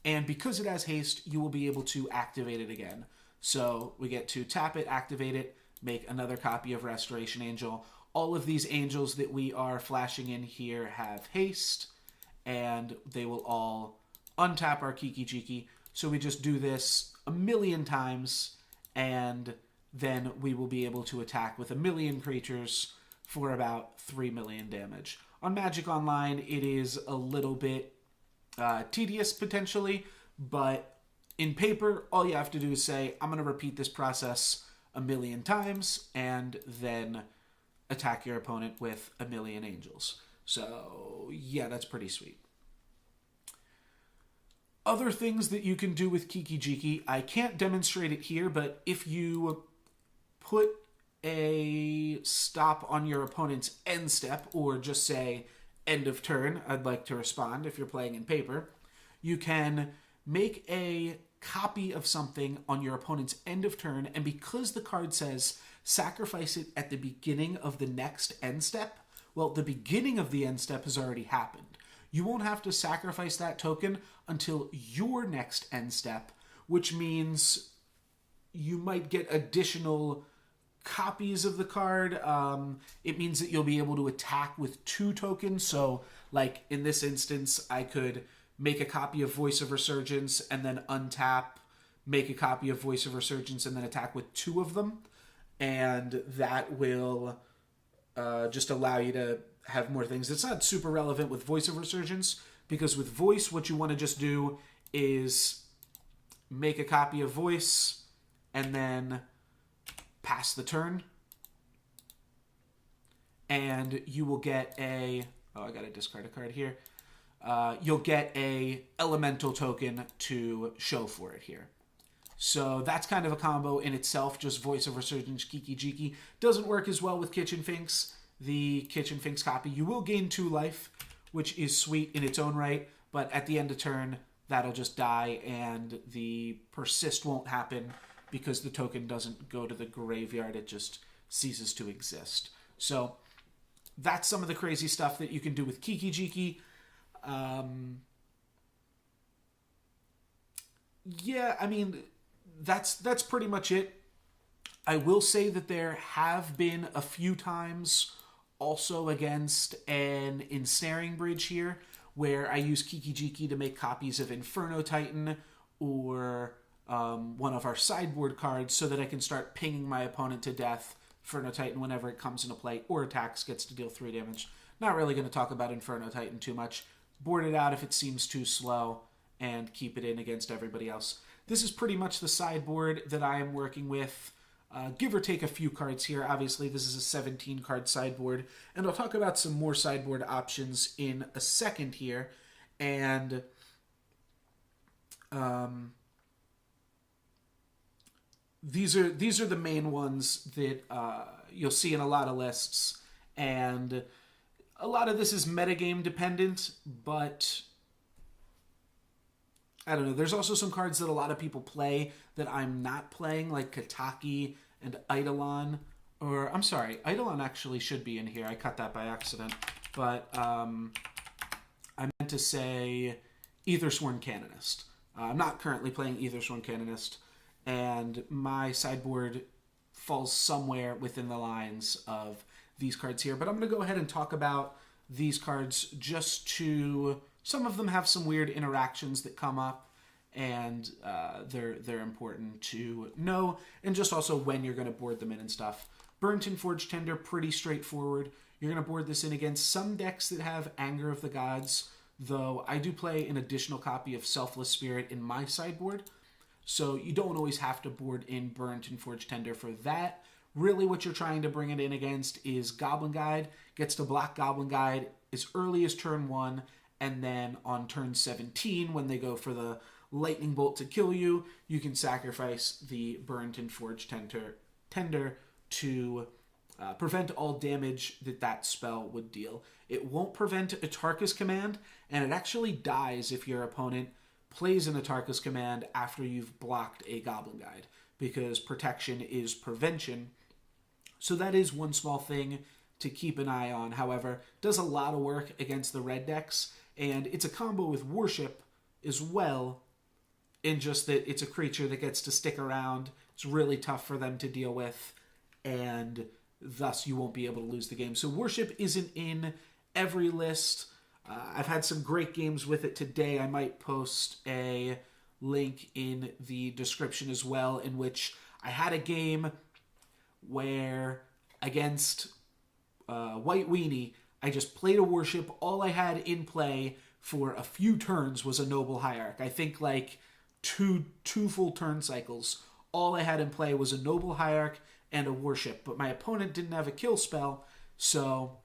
and because it has haste, you will be able to activate it again. So we get to tap it, activate it, make another copy of Restoration Angel. All of these angels that we are flashing in here have haste, and they will all untap our Kiki. So we just do this 1,000,000 times, and then we will be able to attack with 1,000,000 creatures for about 3 million damage. On Magic Online, it is a little bit tedious, potentially, but in paper, all you have to do is say, I'm going to repeat this process 1,000,000 times, and then attack your opponent with 1,000,000 angels. So, yeah, that's pretty sweet. Other things that you can do with Kiki, I can't demonstrate it here, but if you put a stop on your opponent's end step, or just say, end of turn, I'd like to respond if you're playing in paper, you can make a copy of something on your opponent's end of turn, and because the card says sacrifice it at the beginning of the next end step, well, the beginning of the end step has already happened. You won't have to sacrifice that token until your next end step, which means you might get additional copies of the card. It means that you'll be able to attack with 2 tokens. So, like in this instance, I could make a copy of Voice of Resurgence and then untap, make a copy of Voice of Resurgence, and then attack with 2 of them. And that will just allow you to have more things. It's not super relevant with Voice of Resurgence, because with Voice, what you want to just do is make a copy of Voice and then pass the turn, and you will get a Oh, I gotta discard a card here. You'll get a elemental token to show for it here. So that's kind of a combo in itself. Just Voice of Resurgence Kiki. Doesn't work as well with Kitchen Finks. The Kitchen Finks copy. You will gain 2 life, which is sweet in its own right. But at the end of turn, that'll just die, and the persist won't happen because the token doesn't go to the graveyard. It just ceases to exist. So that's some of the crazy stuff that you can do with Kiki. Yeah, I mean, that's pretty much it. I will say that there have been a few times also against an Ensnaring Bridge here where I use Kiki to make copies of Inferno Titan or one of our sideboard cards so that I can start pinging my opponent to death. Inferno Titan, whenever it comes into play or attacks, gets to deal 3 damage. Not really going to talk about Inferno Titan too much. Board it out if it seems too slow and keep it in against everybody else. This is pretty much the sideboard that I am working with. Give or take a few cards here. Obviously, this is a 17-card sideboard, and I'll talk about some more sideboard options in a second here. And these are the main ones that you'll see in a lot of lists, and a lot of this is metagame dependent, but I don't know. There's also some cards that a lot of people play that I'm not playing, like Kataki and Eidolon. Or, I'm sorry, Eidolon actually should be in here. I cut that by accident. But I meant to say Aethersworn Canonist. I'm not currently playing Aethersworn Canonist, and my sideboard falls somewhere within the lines of these cards here. But I'm going to go ahead and talk about these cards just to... Some of them have some weird interactions that come up, and they're important to know, and just also when you're going to board them in and stuff. Burnt Forged Tender, pretty straightforward. You're going to board this in against some decks that have Anger of the Gods, though I do play an additional copy of Selfless Spirit in my sideboard, so you don't always have to board in Burnt Forged Tender for that. Really what you're trying to bring it in against is Goblin Guide. Gets to block Goblin Guide as early as turn 1, and then on turn 17, when they go for the Lightning Bolt to kill you, you can sacrifice the Burnt and Forged Tender to prevent all damage that spell would deal. It won't prevent a Tarkus command, and it actually dies if your opponent plays an Tarkus command after you've blocked a Goblin Guide, because protection is prevention. So that is one small thing to keep an eye on. However, does a lot of work against the red decks, and it's a combo with Worship as well, in just that it's a creature that gets to stick around. It's really tough for them to deal with, and thus you won't be able to lose the game. So Worship isn't in every list. I've had some great games with it today. I might post a link in the description as well, in which I had a game where against White Weenie, I just played a Worship. All I had in play for a few turns was a Noble Hierarch. I think like two full turn cycles. All I had in play was a Noble Hierarch and a Worship, but my opponent didn't have a kill spell, so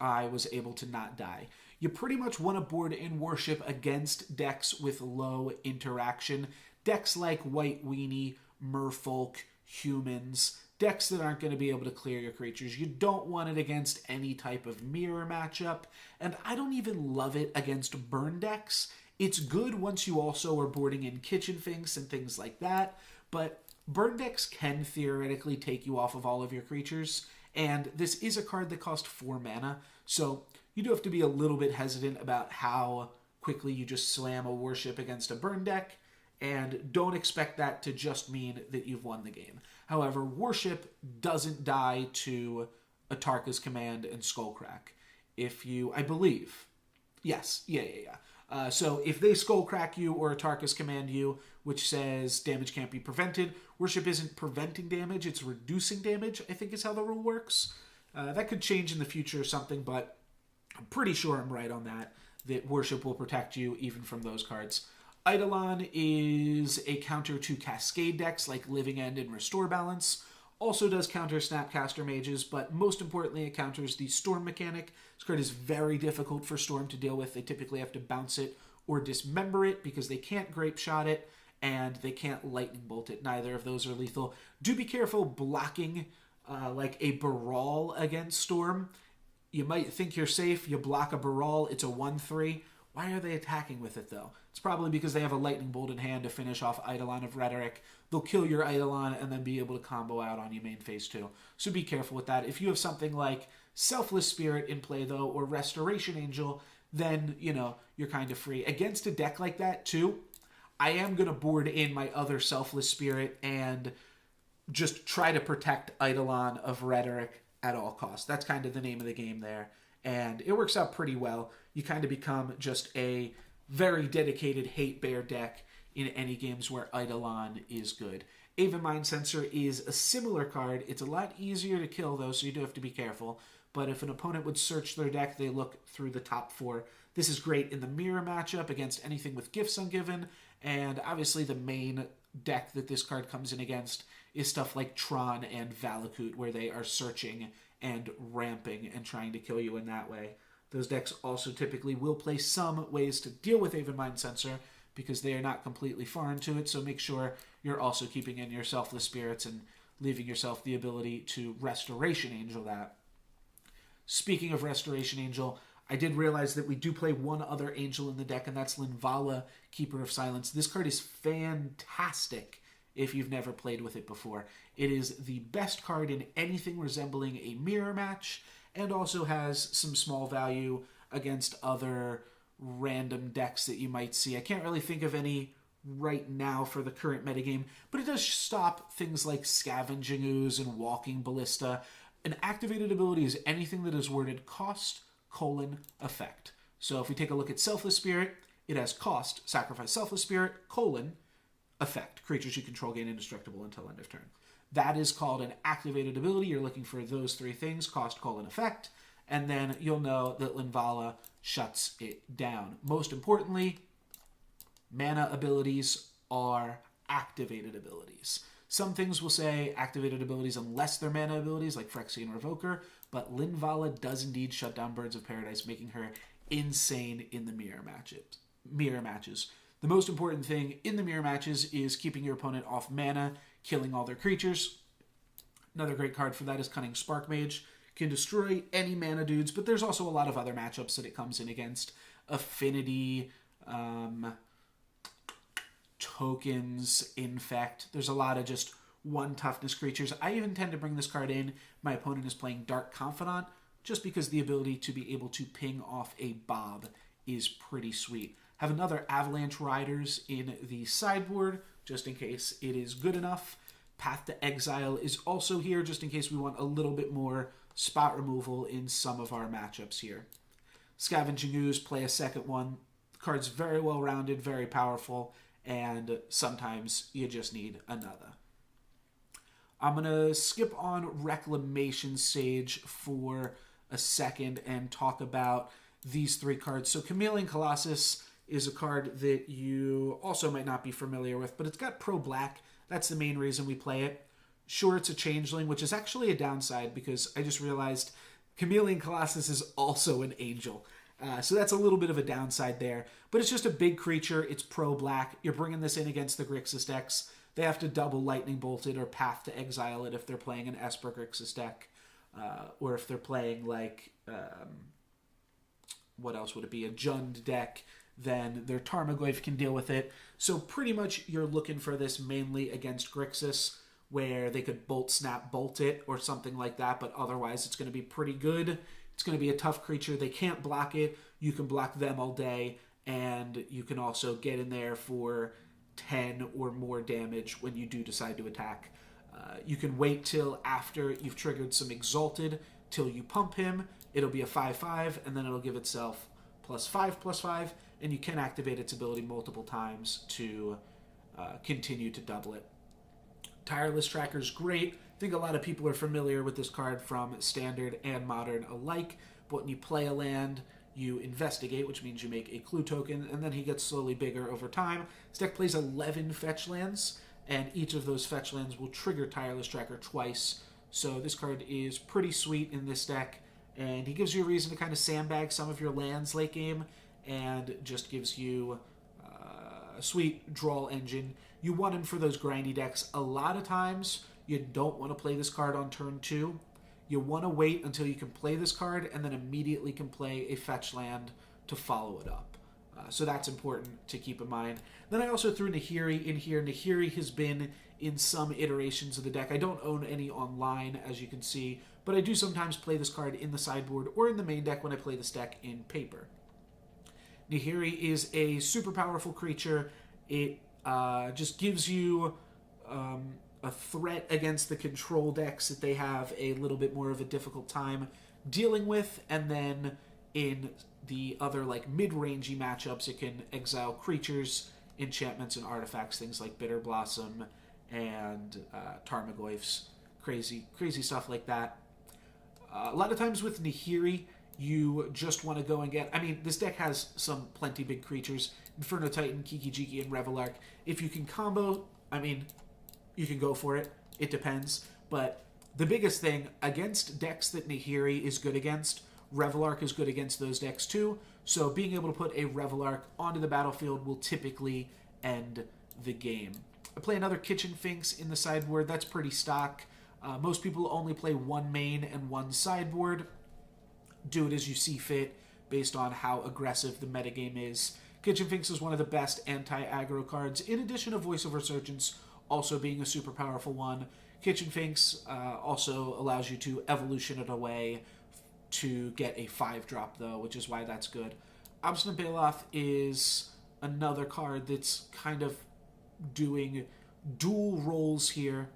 I was able to not die. You pretty much want to board in Worship against decks with low interaction. Decks like White Weenie, Merfolk, Humans, decks that aren't going to be able to clear your creatures. You don't want it against any type of mirror matchup, and I don't even love it against burn decks. It's good once you also are boarding in Kitchen Finks and things like that, but burn decks can theoretically take you off of all of your creatures, and this is a card that costs 4 mana, so you do have to be a little bit hesitant about how quickly you just slam a Worship against a burn deck, and don't expect that to just mean that you've won the game. However, Worship doesn't die to a Tarkus command and Skullcrack. If you, I believe, yes, yeah. So if they Skullcrack you or a Tarkus command you, which says damage can't be prevented, Worship isn't preventing damage, it's reducing damage, I think is how the rule works. That could change in the future or something, but I'm pretty sure I'm right on that Worship will protect you even from those cards. Eidolon is a counter to Cascade decks like Living End and Restore Balance. Also does counter Snapcaster mages, but most importantly it counters the Storm mechanic. This card is very difficult for Storm to deal with. They typically have to bounce it or dismember it because they can't Grape Shot it and they can't Lightning Bolt it. Neither of those are lethal. Do be careful blocking like a Baral against Storm. You might think you're safe. You block a Baral, it's a 1-3. Why are they attacking with it, though? It's probably because they have a Lightning Bolt in hand to finish off Eidolon of Rhetoric. They'll kill your Eidolon and then be able to combo out on you main phase 2. So be careful with that. If you have something like Selfless Spirit in play, though, or Restoration Angel, then, you know, you're kind of free. Against a deck like that, too, I am going to board in my other Selfless Spirit and just try to protect Eidolon of Rhetoric at all costs. That's kind of the name of the game there. And it works out pretty well. You kind of become just a very dedicated hate bear deck in any games where Eidolon is good. Aven Mind Sensor is a similar card. It's a lot easier to kill, though, so you do have to be careful. But if an opponent would search their deck, they look through the top 4. This is great in the mirror matchup against anything with Gifts Ungiven. And obviously the main deck that this card comes in against is stuff like Tron and Valakut, where they are searching and ramping and trying to kill you in that way. Those decks also typically will play some ways to deal with Aven Mind Sensor because they are not completely foreign to it, so make sure you're also keeping in your Selfless Spirits and leaving yourself the ability to Restoration Angel that. Speaking of Restoration Angel, I did realize that we do play one other angel in the deck, and that's Linvala, Keeper of Silence. This card is fantastic if you've never played with it before. It is the best card in anything resembling a mirror match, and also has some small value against other random decks that you might see. I can't really think of any right now for the current metagame, but it does stop things like Scavenging Ooze and Walking Ballista. An activated ability is anything that is worded cost, effect. So if we take a look at Selfless Spirit, it has cost, sacrifice Selfless Spirit, effect. Creatures you control gain indestructible until end of turn. That is called an activated ability. You're looking for those 3 things, cost, effect, and then you'll know that Linvala shuts it down. Most importantly, mana abilities are activated abilities. Some things will say activated abilities unless they're mana abilities, like Phyrexian Revoker, but Linvala does indeed shut down Birds of Paradise, making her insane in the mirror matches. The most important thing in the mirror matches is keeping your opponent off mana, killing all their creatures. Another great card for that is Cunning Spark Mage. Can destroy any mana dudes, but there's also a lot of other matchups that it comes in against. Affinity, tokens, Infect. There's a lot of just 1 toughness creatures. I even tend to bring this card in. My opponent is playing Dark Confidant, just because the ability to be able to ping off a Bob is pretty sweet. Have another Avalanche Riders in the sideboard, just in case it is good enough. Path to Exile is also here, just in case we want a little bit more spot removal in some of our matchups here. Scavenging Ooze, play a second one. The card's very well rounded, very powerful, and sometimes you just need another. I'm going to skip on Reclamation Sage for a second and talk about these 3 cards. So Chameleon Colossus is a card that you also might not be familiar with, but it's got Pro Black. That's the main reason we play it. Sure, it's a changeling, which is actually a downside because I just realized Chameleon Colossus is also an angel. So that's a little bit of a downside there. But it's just a big creature. It's Pro Black. You're bringing this in against the Grixis decks. They have to double Lightning Bolt it or Path to Exile it if they're playing an Esper Grixis deck. Or if they're playing like, what else would it be? A Jund deck. Then their Tarmogoyf can deal with it. So pretty much you're looking for this mainly against Grixis, where they could Bolt Snap Bolt it or something like that, but otherwise it's going to be pretty good. It's going to be a tough creature. They can't block it. You can block them all day, and you can also get in there for 10 or more damage when you do decide to attack. You can wait till after you've triggered some Exalted till you pump him. It'll be a 5/5, and then it'll give itself +5/+5, and you can activate its ability multiple times to continue to double it. Tireless Tracker is great. I think a lot of people are familiar with this card from Standard and Modern alike, but when you play a land, you investigate, which means you make a clue token, and then he gets slowly bigger over time. This deck plays 11 fetch lands, and each of those fetch lands will trigger Tireless Tracker twice. So this card is pretty sweet in this deck, and he gives you a reason to kind of sandbag some of your lands late game, and just gives you a sweet draw engine. You want him for those grindy decks. A lot of times, you don't want to play this card on turn 2. You want to wait until you can play this card, and then immediately can play a fetch land to follow it up. So that's important to keep in mind. Then I also threw Nahiri in here. Nahiri has been in some iterations of the deck. I don't own any online, as you can see, but I do sometimes play this card in the sideboard or in the main deck when I play this deck in paper. Nahiri is a super powerful creature. It just gives you a threat against the control decks that they have a little bit more of a difficult time dealing with, and then in the other like mid-rangey matchups, it can exile creatures, enchantments, and artifacts, things like Bitter Blossom and Tarmogoyfs, crazy stuff like that. A lot of times with Nahiri, you just want to go and get... I mean, this deck has some plenty big creatures. Inferno Titan, Kiki, and Revelark. If you can combo, I mean, you can go for it. It depends. But the biggest thing, against decks that Nahiri is good against, Revelark is good against those decks too. So being able to put a Revelark onto the battlefield will typically end the game. I play another Kitchen Finks in the sideboard. That's pretty stock. Most people only play one main and one sideboard. Do it as you see fit based on how aggressive the metagame is. Kitchen Finks is one of the best anti-aggro cards, in addition to Voice of Resurgence also being a super powerful one. Kitchen Finks also allows you to evolution it away to get a 5-drop, though, which is why that's good. Obstinate Baloth is another card that's kind of doing dual roles here,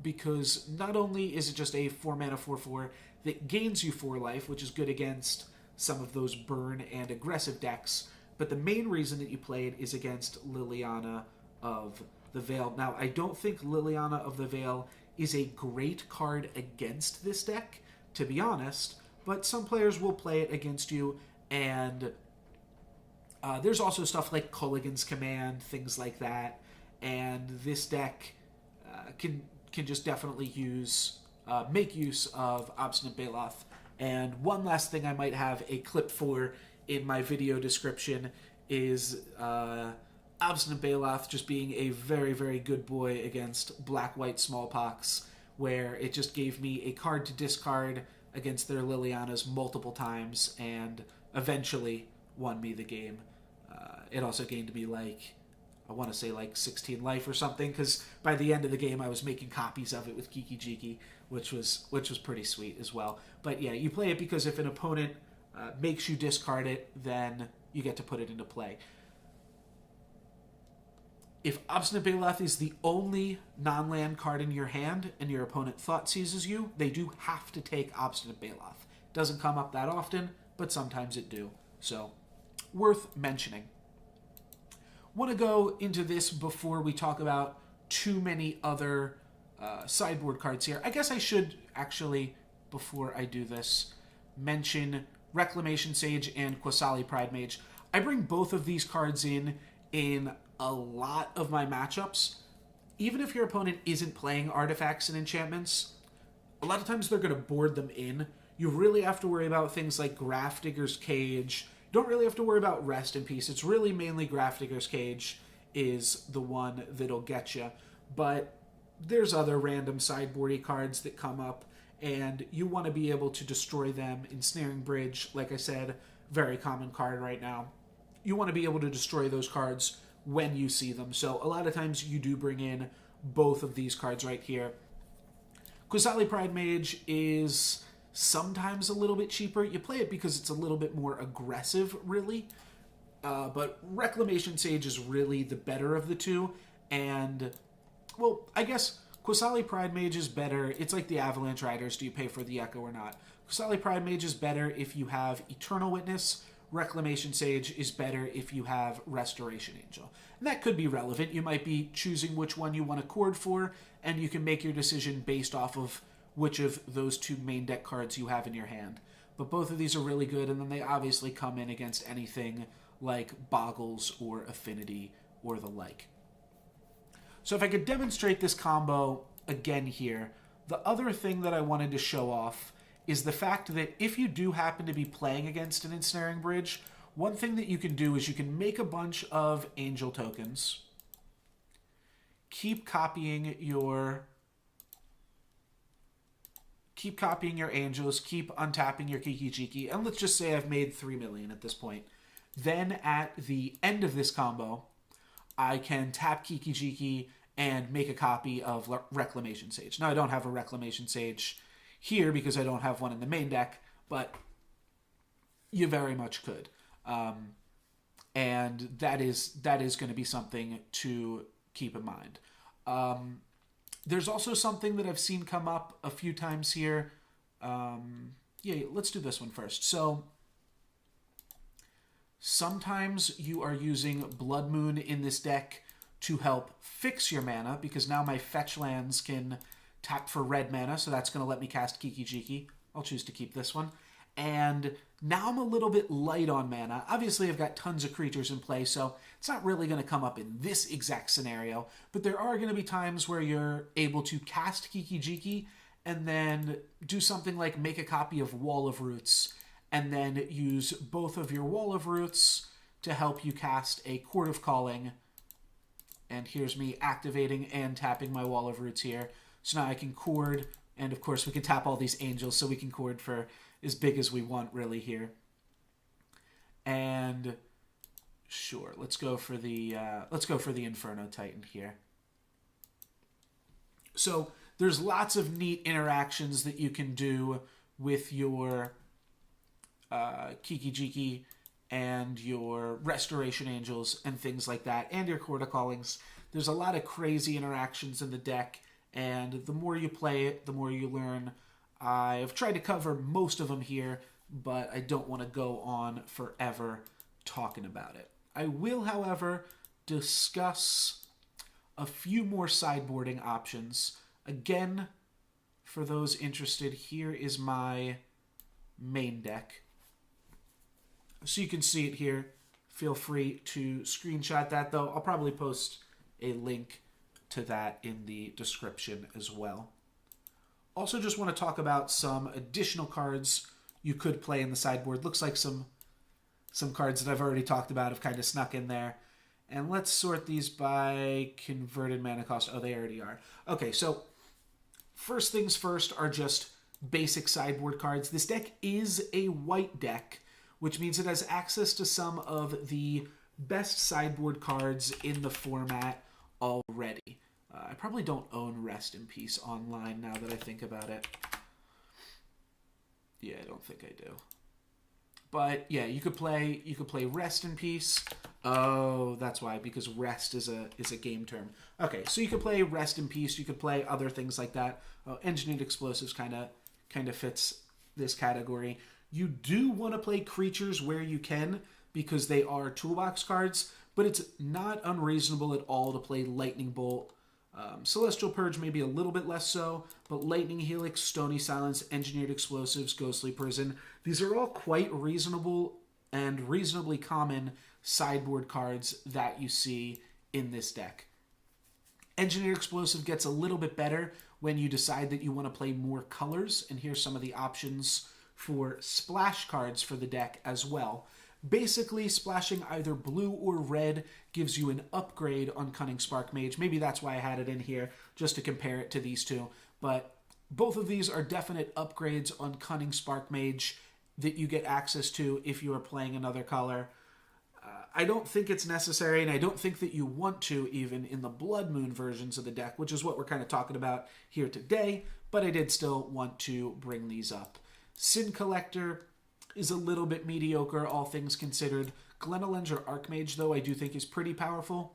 because not only is it just a 4-mana 4/4 that gains you 4 life, which is good against some of those burn and aggressive decks, but the main reason that you play it is against Liliana of the Veil. Now, I don't think Liliana of the Veil is a great card against this deck, to be honest, but some players will play it against you, and there's also stuff like Culligan's Command, things like that, and this deck can just definitely make use of Obstinate Baloth. And one last thing I might have a clip for in my video description is Obstinate Baloth just being a very, very good boy against Black-White Smallpox, where it just gave me a card to discard against their Lilianas multiple times and eventually won me the game. It also gained me I want to say 16 life or something, because by the end of the game I was making copies of it with Kiki, which was pretty sweet as well. But yeah, you play it because if an opponent makes you discard it, then you get to put it into play. If Obstinate Baloth is the only non-land card in your hand and your opponent thought seizes you, they do have to take Obstinate Baloth. Doesn't come up that often, but sometimes it do. So, worth mentioning. Want to go into this before we talk about too many other sideboard cards here. I guess I should actually, before I do this, mention Reclamation Sage and Qasali Pridemage. I bring both of these cards in a lot of my matchups. Even if your opponent isn't playing artifacts and enchantments, a lot of times they're going to board them in. You really have to worry about things like Grafdigger's Cage. You don't really have to worry about Rest in Peace. It's really mainly Grafdigger's Cage is the one that'll get you. But there's other random sideboardy cards that come up, and you want to be able to destroy them. Ensnaring Bridge, like I said, very common card right now. You want to be able to destroy those cards when you see them. So a lot of times you do bring in both of these cards right here. Qasali Pridemage is sometimes a little bit cheaper. You play it because it's a little bit more aggressive, really. But Reclamation Sage is really the better of the two. And, well, I guess Qasali Pridemage is better. It's like the Avalanche Riders. Do you pay for the Echo or not? Qasali Pridemage is better if you have Eternal Witness. Reclamation Sage is better if you have Restoration Angel. And that could be relevant. You might be choosing which one you want to chord for, and you can make your decision based off of which of those two main deck cards you have in your hand. But both of these are really good, and then they obviously come in against anything like Boggles or Affinity or the like. So if I could demonstrate this combo again here, the other thing that I wanted to show off is the fact that if you do happen to be playing against an Ensnaring Bridge, one thing that you can do is you can make a bunch of angel tokens, keep copying your angels, keep untapping your Kiki, and let's just say I've made 3 million at this point. Then at the end of this combo, I can tap Kiki and make a copy of Reclamation Sage. Now, I don't have a Reclamation Sage here because I don't have one in the main deck, but you very much could. And that is going to be something to keep in mind. There's also something that I've seen come up a few times here. Yeah, let's do this one first. So sometimes you are using Blood Moon in this deck to help fix your mana, because now my fetch lands can tap for red mana, so that's going to let me cast Kiki. I'll choose to keep this one. And now I'm a little bit light on mana. Obviously, I've got tons of creatures in play, so it's not really going to come up in this exact scenario, but there are going to be times where you're able to cast Kiki and then do something like make a copy of Wall of Roots, and then use both of your Wall of Roots to help you cast a Chord of Calling. And here's me activating and tapping my Wall of Roots here. So now I can Chord, and of course we can tap all these angels so we can Chord for as big as we want really here. And sure, let's go for the Inferno Titan here. So there's lots of neat interactions that you can do with your Kiki and your Restoration Angels and things like that, and your Chord of Callings. There's a lot of crazy interactions in the deck, and the more you play it, the more you learn. I've tried to cover most of them here, but I don't want to go on forever talking about it. I will, however, discuss a few more sideboarding options. Again, for those interested, here is my main deck. So you can see it here. Feel free to screenshot that, though. I'll probably post a link to that in the description as well. Also, just want to talk about some additional cards you could play in the sideboard. Looks like some cards that I've already talked about have kind of snuck in there. And let's sort these by converted mana cost. Oh, they already are. Okay, so first things first are just basic sideboard cards. This deck is a white deck, which means it has access to some of the best sideboard cards in the format already. I probably don't own Rest in Peace online now that I think about it. Yeah, I don't think I do. But yeah, you could play Rest in Peace. Oh, that's why, because rest is a game term. Okay, so you could play Rest in Peace. You could play other things like that. Engineered Explosives kind of fits this category. You do want to play creatures where you can, because they are toolbox cards, but it's not unreasonable at all to play Lightning Bolt. Celestial Purge maybe a little bit less so, but Lightning Helix, Stony Silence, Engineered Explosives, Ghostly Prison, these are all quite reasonable and reasonably common sideboard cards that you see in this deck. Engineered Explosive gets a little bit better when you decide that you want to play more colors, and here's some of the options for splash cards for the deck as well. Basically, splashing either blue or red gives you an upgrade on Cunning Spark Mage. Maybe that's why I had it in here, just to compare it to these two. But both of these are definite upgrades on Cunning Spark Mage that you get access to if you are playing another color. I don't think it's necessary, and I don't think that you want to, even in the Blood Moon versions of the deck, which is what we're kind of talking about here today, but I did still want to bring these up. Sin Collector is a little bit mediocre, all things considered. Glenelenge or Archmage, though, I do think is pretty powerful.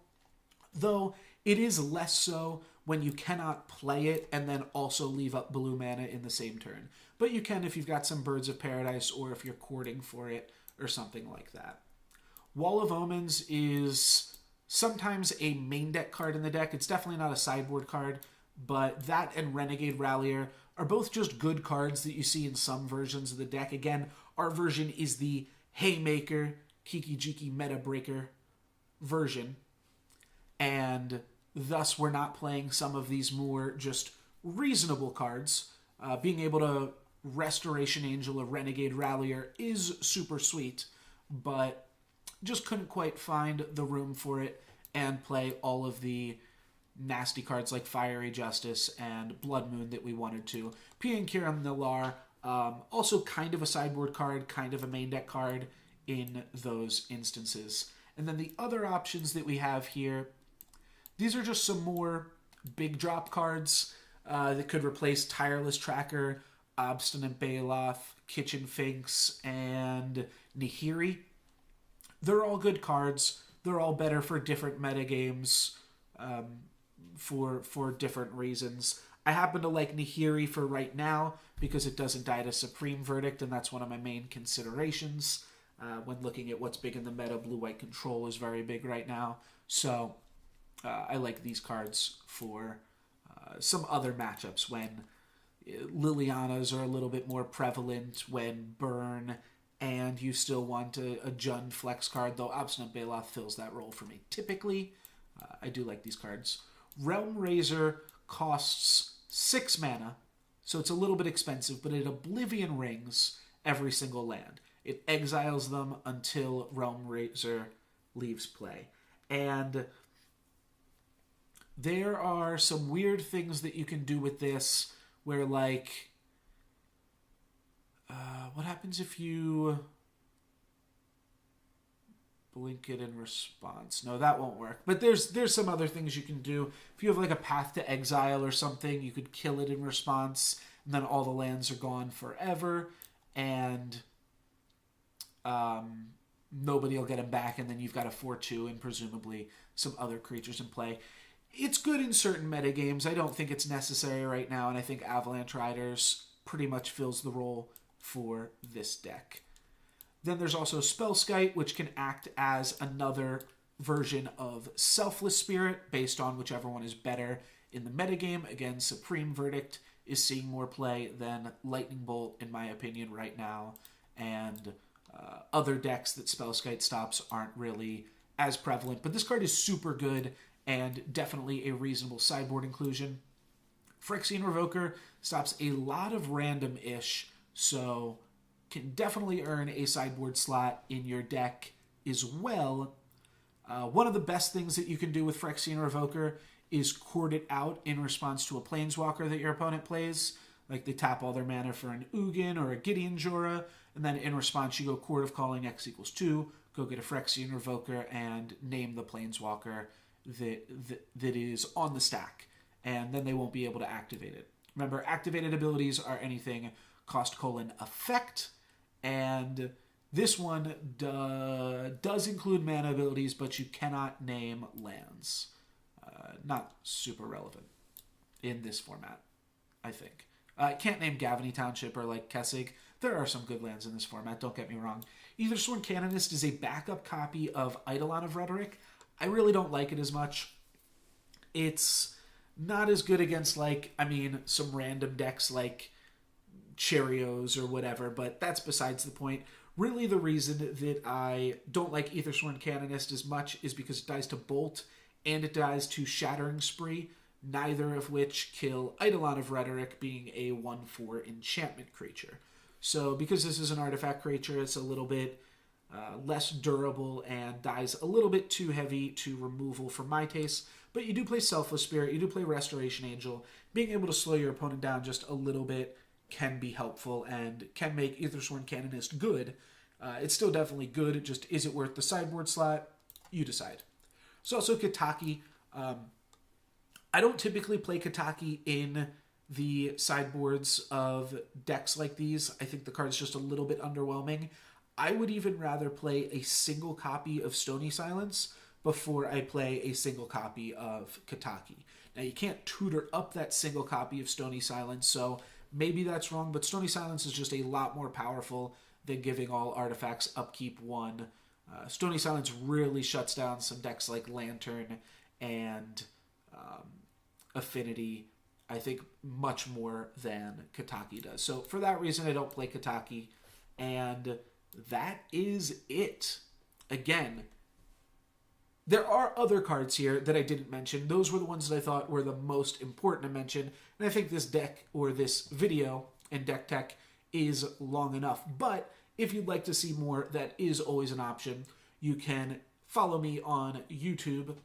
Though, it is less so when you cannot play it and then also leave up blue mana in the same turn. But you can if you've got some Birds of Paradise or if you're courting for it or something like that. Wall of Omens is sometimes a main deck card in the deck. It's definitely not a sideboard card, but that and Renegade Rallier are both just good cards that you see in some versions of the deck. Again, our version is the Haymaker, Kiki Meta Breaker version. And Thus, we're not playing some of these more just reasonable cards. Being able to Restoration Angel a Renegade Rallier is super sweet, but just couldn't quite find the room for it and play all of the nasty cards like Fiery Justice and Blood Moon that we wanted to. Piankiram Nilar, also kind of a sideboard card, kind of a main deck card in those instances. And then the other options that we have here, these are just some more big drop cards that could replace Tireless Tracker, Obstinate Baloth, Kitchen Finks, and Nihiri. They're all good cards. They're all better for different metagames for different reasons. I happen to like Nihiri for right now because it doesn't die to Supreme Verdict, and that's one of my main considerations when looking at what's big in the meta. Blue-white control is very big right now. So I like these cards for some other matchups when Lilianas are a little bit more prevalent, when Burn, and you still want a Jund flex card, though Obstinate Baloth fills that role for me. Typically, I do like these cards. Realm Razor costs 6 mana, so it's a little bit expensive, but it Oblivion Rings every single land. It exiles them until Realm Razor leaves play. And there are some weird things that you can do with this, where, like, what happens if you blink it in response? No, that won't work. But there's some other things you can do. If you have, like, a Path to Exile or something, you could kill it in response, and then all the lands are gone forever, and nobody will get them back, and then you've got a 4/2 and presumably some other creatures in play. It's good in certain metagames. I don't think it's necessary right now, and I think Avalanche Riders pretty much fills the role for this deck. Then there's also Spellskite, which can act as another version of Selfless Spirit, based on whichever one is better in the metagame. Again, Supreme Verdict is seeing more play than Lightning Bolt, in my opinion, right now, and other decks that Spellskite stops aren't really as prevalent. But this card is super good, and definitely a reasonable sideboard inclusion. Phyrexian Revoker stops a lot of random-ish, so can definitely earn a sideboard slot in your deck as well. One of the best things that you can do with Phyrexian Revoker is Chord it out in response to a Planeswalker that your opponent plays. Like, they tap all their mana for an Ugin or a Gideon Jora, and then in response you go Chord of Calling X=2, go get a Phyrexian Revoker, and name the Planeswalker that is on the stack, and then they won't be able to activate it. Remember, activated abilities are anything cost:"effect, and this one does include mana abilities, but you cannot name lands. Not super relevant in this format, I think. Can't name Gavany Township or, like, Kessig. There are some good lands in this format, don't get me wrong. Aethersworn Canonist is a backup copy of Eidolon of Rhetoric. I really don't like it as much. It's not as good against, like, some random decks like Cheerios or whatever, but that's besides the point. Really, the reason that I don't like Aethersworn Canonist as much is because it dies to Bolt and it dies to Shattering Spree, neither of which kill Eidolon of Rhetoric, being a 1/4 enchantment creature. So because this is an artifact creature, it's a little bit less durable and dies a little bit too heavy to removal for my taste. But you do play Selfless Spirit, you do play Restoration Angel. Being able to slow your opponent down just a little bit can be helpful and can make Aethersworn Canonist good. It's still definitely good, just is it worth the sideboard slot? You decide. There's also Kataki. I don't typically play Kataki in the sideboards of decks like these. I think the card's just a little bit underwhelming. I would even rather play a single copy of Stony Silence before I play a single copy of Kataki. Now, you can't tutor up that single copy of Stony Silence, so maybe that's wrong, but Stony Silence is just a lot more powerful than giving all artifacts upkeep 1. Stony Silence really shuts down some decks like Lantern and Affinity, I think, much more than Kataki does. So for that reason, I don't play Kataki, and that is it. Again, There are other cards here that I didn't mention. Those were the ones that I thought were the most important to mention. And I think this deck, or this video and deck tech, is long enough. But if you'd like to see more, that is always an option. You can follow me on YouTube,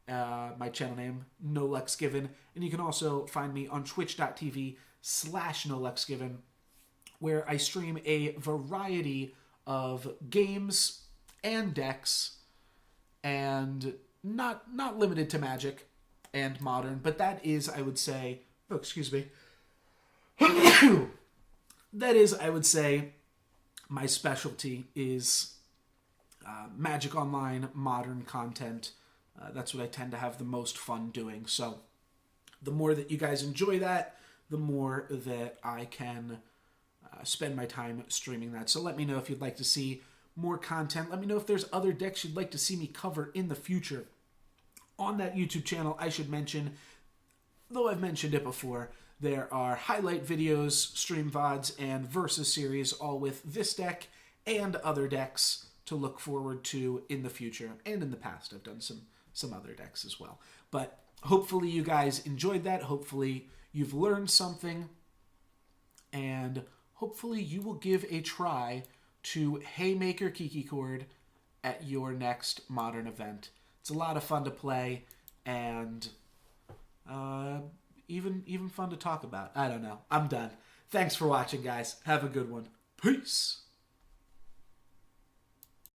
my channel name, NoLucksGiven. And you can also find me on twitch.tv/NoLucksGiven, where I stream a variety of games and decks, and not limited to Magic and Modern, but that is, I would say, oh, excuse me, that is, I would say, my specialty is Magic Online, Modern content. That's what I tend to have the most fun doing. So the more that you guys enjoy that, the more that I can spend my time streaming that. So let me know if you'd like to see more content. Let me know if there's other decks you'd like to see me cover in the future. On that YouTube channel, I should mention, though I've mentioned it before, there are highlight videos, stream VODs, and Versus series, all with this deck and other decks to look forward to in the future. And in the past, I've done some other decks as well. But hopefully you guys enjoyed that. Hopefully you've learned something. And hopefully you will give a try to Haymaker Kiki Chord at your next Modern event. It's a lot of fun to play, and even fun to talk about. I don't know. I'm done. Thanks for watching, guys. Have a good one. Peace.